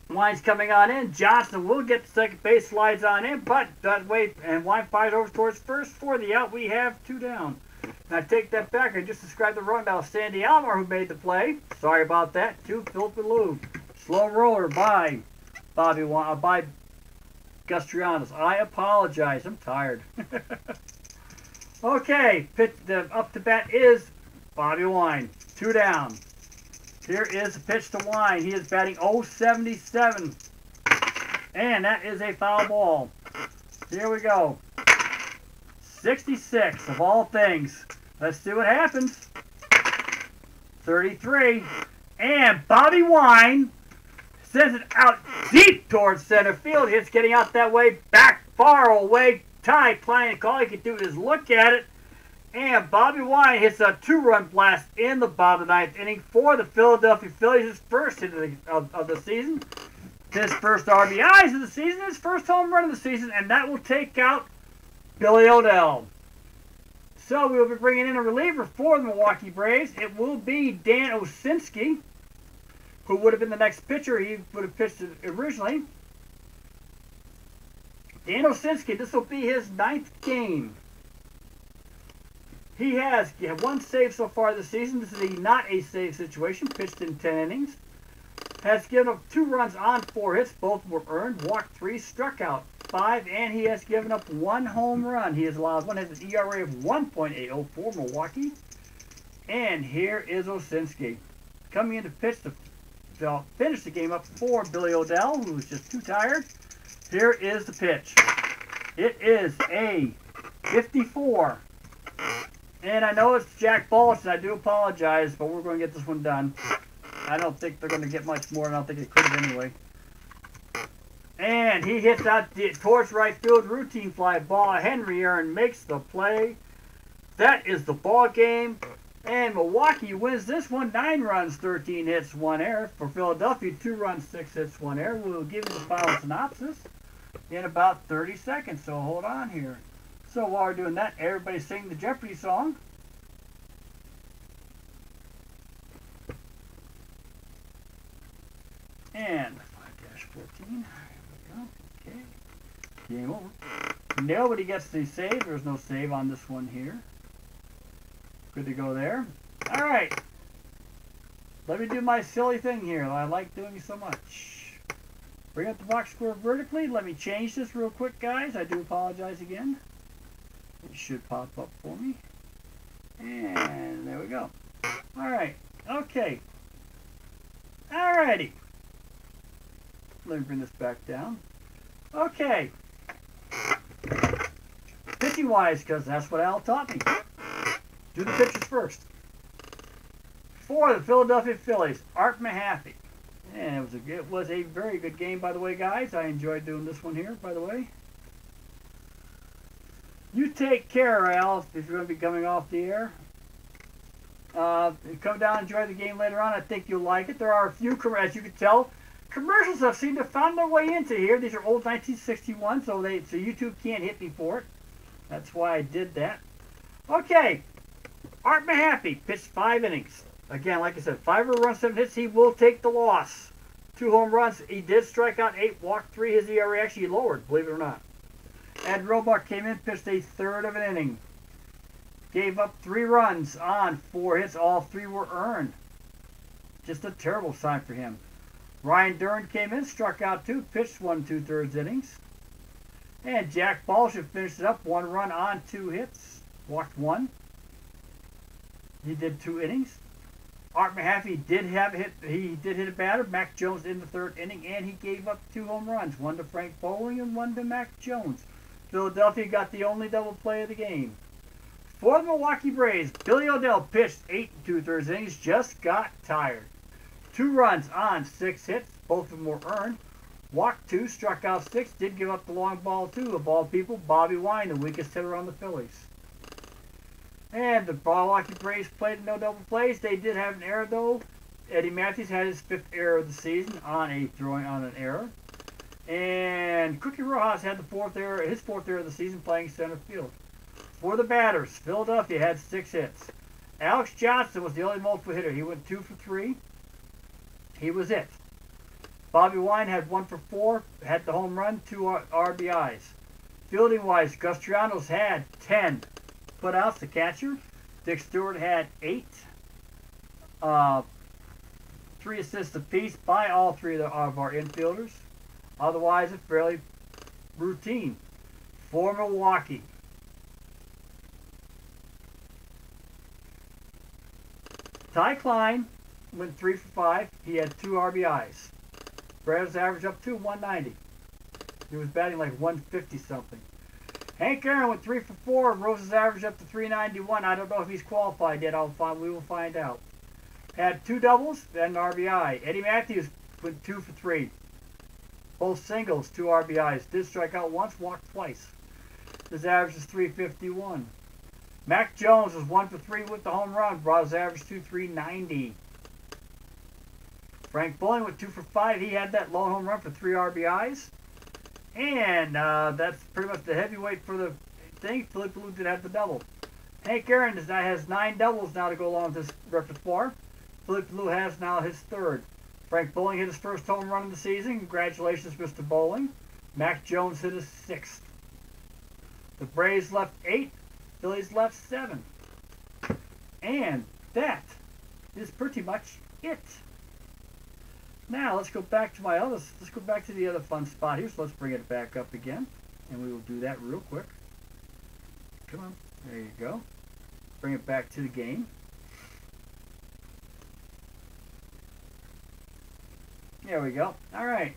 Wine's coming on in. Johnson will get to second base, slides on in, but does wait, and Wine fires over towards first for the out. We have 2 down. And I take that back. I just described the run by Sandy Alomar, who made the play. Sorry about that. To Philip Lou. Slow roller by by Gus Triandos. I apologize. I'm tired. Okay, up to bat is Bobby Wine. 2 down. Here is the pitch to Wine. He is batting .077. And that is a foul ball. Here we go. 66 of all things. Let's see what happens. 33. And Bobby Wine sends it out deep towards center field. It's getting out that way, back far away. Ty Klein, all he can do is look at it. And Bobby Wine hits a 2-run blast in the bottom of the 9th inning for the Philadelphia Phillies. His first hit of the season. His first RBIs of the season. His first home run of the season. And that will take out Billy O'Dell. So we'll be bringing in a reliever for the Milwaukee Braves. It will be Dan Osinski, who would have been the next pitcher. He would have pitched originally. Dan Osinski, this will be his 9th game. He has 1 save so far this season. This is not a save situation. Pitched in 10 innings. Has given up 2 runs on 4 hits. Both were earned. Walked 3, struck out 5, and he has given up 1 home run. He has allowed 1. Has an ERA of 1.80 for Milwaukee. And here is Osinski. Coming in to pitch the finished the game up for Billy Odell, who was just too tired. Here is the pitch. It is a 54. And I know it's Jack Balch, and I do apologize, but we're going to get this one done. I don't think they're going to get much more, and I don't think they could anyway. And he hits out towards right field, routine fly ball. Henry Aaron makes the play. That is the ball game. And Milwaukee wins this one, 9 runs, 13 hits, 1 error. For Philadelphia, 2 runs, 6 hits, 1 error. We'll give you the final synopsis in about 30 seconds, so hold on here. So while we're doing that, everybody sing the Jeopardy song. And 5-14. Okay. Game over. Nobody gets the save. There's no save on this one here. Good to go there. Alright. Let me do my silly thing here. I like doing so much. Bring up the box score vertically. Let me change this real quick, guys. I do apologize again. It should pop up for me. And there we go. Alright. Okay. Alrighty. Let me bring this back down. Okay. Pitching wise, because that's what Al taught me. Do the pitches first. For the Philadelphia Phillies, Art Mahaffey. And it was a very good game, by the way, guys. I enjoyed doing this one here, by the way. You take care, Al, if you're going to be coming off the air. Come down and enjoy the game later on. I think you'll like it. There are a few, as you can tell, commercials have seemed to have found their way into here. These are old 1961, so YouTube can't hit me for it. That's why I did that. Okay, Art Mahaffey pitched 5 innings. Again, like I said, 5 runs, 7 hits. He will take the loss. 2 home runs. He did strike out 8, walked 3. His ERA actually lowered, believe it or not. Ed Roebuck came in, pitched a third of an inning. Gave up 3 runs on 4 hits. All 3 were earned. Just a terrible sign for him. Ryan Dern came in, struck out 2, pitched 1 2/3 innings. And Jack Balch finished it up, 1 run on 2 hits, walked 1. He did 2 innings. Art Mahaffey did have a hit. He did hit a batter, Mac Jones, in the 3rd inning, and he gave up 2 home runs, 1 to Frank Bowling and 1 to Mac Jones. Philadelphia got the only double play of the game. For the Milwaukee Braves, Billy Odell pitched 8 2/3 innings, just got tired. 2 runs on 6 hits, both of them were earned. Walked 2, struck out 6, did give up the long ball too. Of all people, Bobby Wine, the weakest hitter on the Phillies. And the Milwaukee Braves played no double plays. They did have an error though. Eddie Matthews had his 5th error of the season on an error. And Cookie Rojas had his 4th error of the season playing center field. For the batters, Philadelphia had 6 hits. Alex Johnson was the only multiple hitter. He went 2 for 3. He was it. Bobby Wine had 1 for 4, had the home run, 2 RBIs. Fielding-wise, Gus Trianos had 10 putouts, the catcher. Dick Stewart had 8. 3 assists apiece by all 3 of our infielders. Otherwise, it's fairly routine. For Milwaukee, Ty Klein went 3 for 5. He had 2 RBIs. Braves average up to 190. He was batting like 150 something. Hank Aaron went 3 for 4. Rose his average up to 391. I don't know if he's qualified yet. We will find out. Had 2 doubles and an RBI. Eddie Matthews went 2 for 3. Both singles, 2 RBIs. Did strike out once, walked twice. His average is 351. Mac Jones was 1 for 3 with the home run. Brought his average to 390. Frank Bowling went 2 for 5. He had that lone home run for 3 RBIs. And that's pretty much the heavyweight for the thing. Philip Lou did have the double. Hank Aaron has 9 doubles now to go along with this repertoire. Philip Lou has now his 3rd. Frank Bowling hit his 1st home run of the season. Congratulations, Mr. Bowling. Mac Jones hit his 6th. The Braves left 8. Phillies left 7. And that is pretty much it. Now let's go back to let's go back to the other fun spot here. So let's bring it back up again. And we will do that real quick. Come on. There you go. Bring it back to the game. There we go. All right.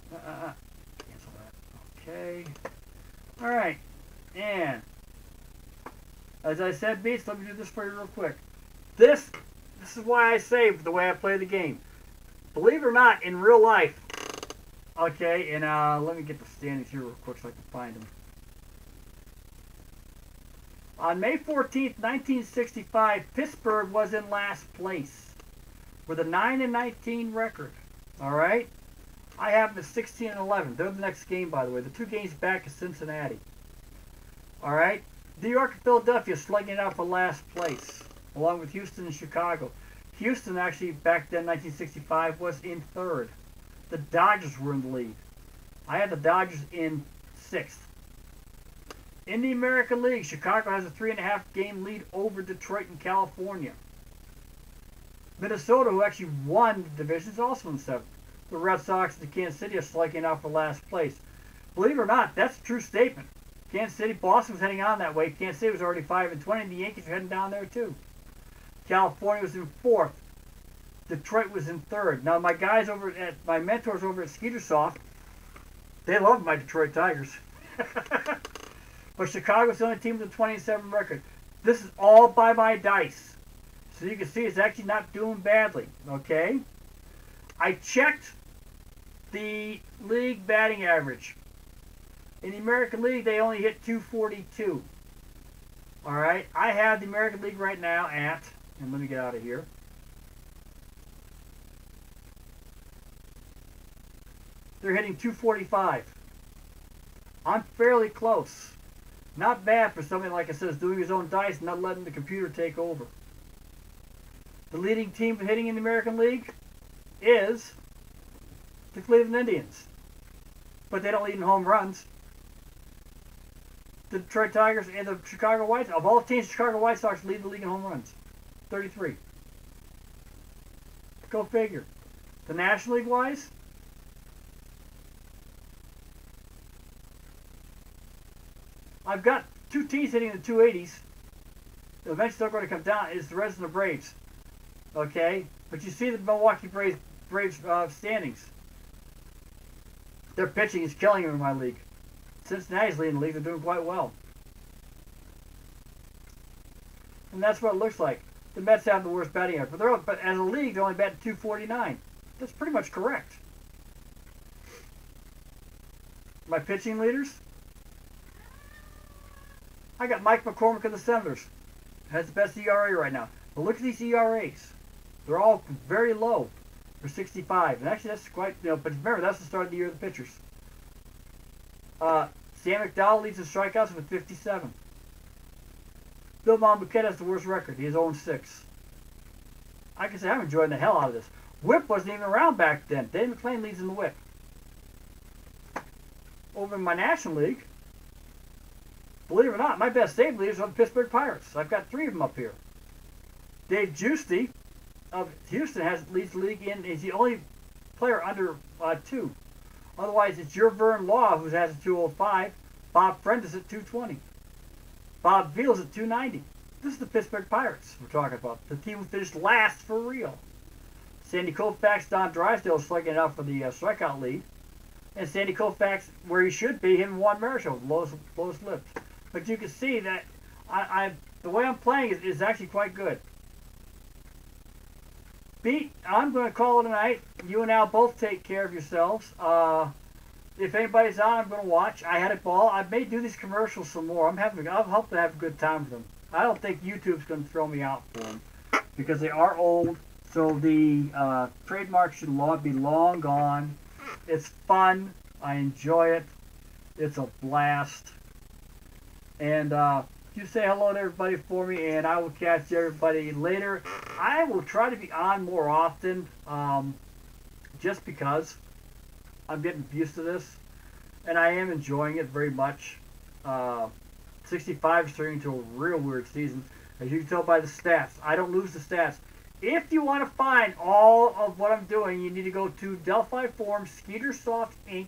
Cancel that. Okay. All right. And as I said, Beats, let me do this for you real quick. This is why I say the way I play the game. Believe it or not, in real life, okay, and let me get the standings here real quick so I can find them. On May 14th, 1965, Pittsburgh was in last place with a 9-19 record. All right? I have them at 16-11. They're the next game, by the way. The 2 games back is Cincinnati. All right? New York and Philadelphia slugging it out for last place, along with Houston and Chicago. Houston, actually, back then, 1965, was in 3rd. The Dodgers were in the lead. I had the Dodgers in 6th. In the American League, Chicago has a 3.5 game lead over Detroit and California. Minnesota, who actually won the division, is also in 7th. The Red Sox and the Kansas City are slugging out for last place. Believe it or not, that's a true statement. Kansas City, Boston was heading on that way. Kansas City was already 5-20, and the Yankees were heading down there too. California was in 4th. Detroit was in 3rd. Now, my guys over at my mentors over at Skeetersoft, they love my Detroit Tigers. But Chicago's the only team with a 27 record. This is all by my dice. So you can see it's actually not doing badly, okay? I checked the league batting average. In the American League, they only hit 242. All right? I have the American League right now at, and let me get out of here. They're hitting 245. I'm fairly close. Not bad for somebody, like I said, is doing his own dice and not letting the computer take over. The leading team for hitting in the American League is the Cleveland Indians. But they don't lead in home runs. The Detroit Tigers and the Chicago White Sox, of all teams, the Chicago White Sox lead the league in home runs. 33. Go figure. The National League wise, I've got 2 teams hitting in the 280s. Eventually they're going to come down. It's the Reds and the Braves. Okay? But you see the Milwaukee Braves standings. Their pitching is killing them in my league. Cincinnati's leading the league. They're doing quite well. And that's what it looks like. The Mets have the worst batting average. But as a league, they're only batting 249. That's pretty much correct. My pitching leaders? I got Mike McCormick of the Senators. Has the best ERA right now. But look at these ERAs. They're all very low for 65. And actually, that's quite, but remember, that's the start of the year of the pitchers. Sam McDowell leads the strikeouts with 57. Bill Monbuquette has the worst record. He has 0-6. I can say I'm enjoying the hell out of this. Whip wasn't even around back then. Dave McClain leads in the whip. Over in my National League, believe it or not, my best save leaders are the Pittsburgh Pirates. I've got 3 of them up here. Dave Giusti of Houston leads the league in. He's the only player under 2. Otherwise, it's your Vern Law who has a 205. Bob Friend is at 220. Bob Veal's at 290. This is the Pittsburgh Pirates we're talking about. The team who finished last for real. Sandy Koufax, Don Drysdale slugging it out for the strikeout lead. And Sandy Koufax, where he should be, him and Juan Marichal, lowest lift. But you can see that the way I'm playing is actually quite good. Pete, I'm going to call it a night. You and Al both take care of yourselves. If anybody's on, I'm going to watch. I had a ball. I may do these commercials some more. I'll hope to have a good time with them. I don't think YouTube's going to throw me out for them because they are old. So the trademark should be long gone. It's fun. I enjoy it. It's a blast. And you say hello to everybody for me, and I will catch everybody later. I will try to be on more often, just because I'm getting used to this, and I am enjoying it very much. 65 is turning into a real weird season, as you can tell by the stats. I don't lose the stats. If you want to find all of what I'm doing, you need to go to Delphi Forum, Skeetersoft Inc.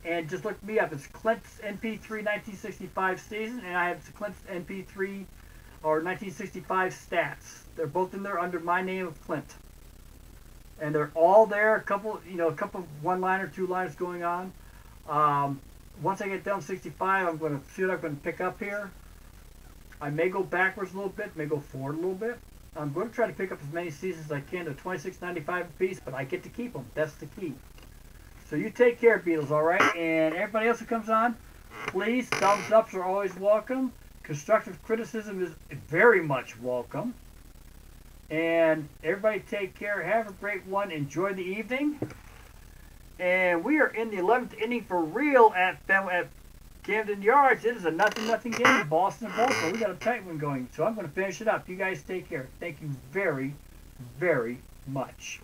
And just look me up. It's Clint's NP3 1965 season, and I have Clint's NP3 or 1965 stats. They're both in there under my name of Clint. and they're all there. A couple one-liner, two-liners going on. Once I get down 65, I'm going to see what I'm going to pick up here. I may go backwards a little bit, may go forward a little bit. I'm going to try to pick up as many seasons as I can to $26.95 a piece, but I get to keep them. That's the key. So you take care, Beatles, all right? And everybody else who comes on, please, thumbs ups are always welcome. Constructive criticism is very much welcome. And everybody take care. Have a great one. Enjoy the evening. And we are in the 11th inning for real at Camden Yards. It is a 0-0 game, Boston and Baltimore. We got a tight one going, so I'm going to finish it up. You guys take care. Thank you very, very much.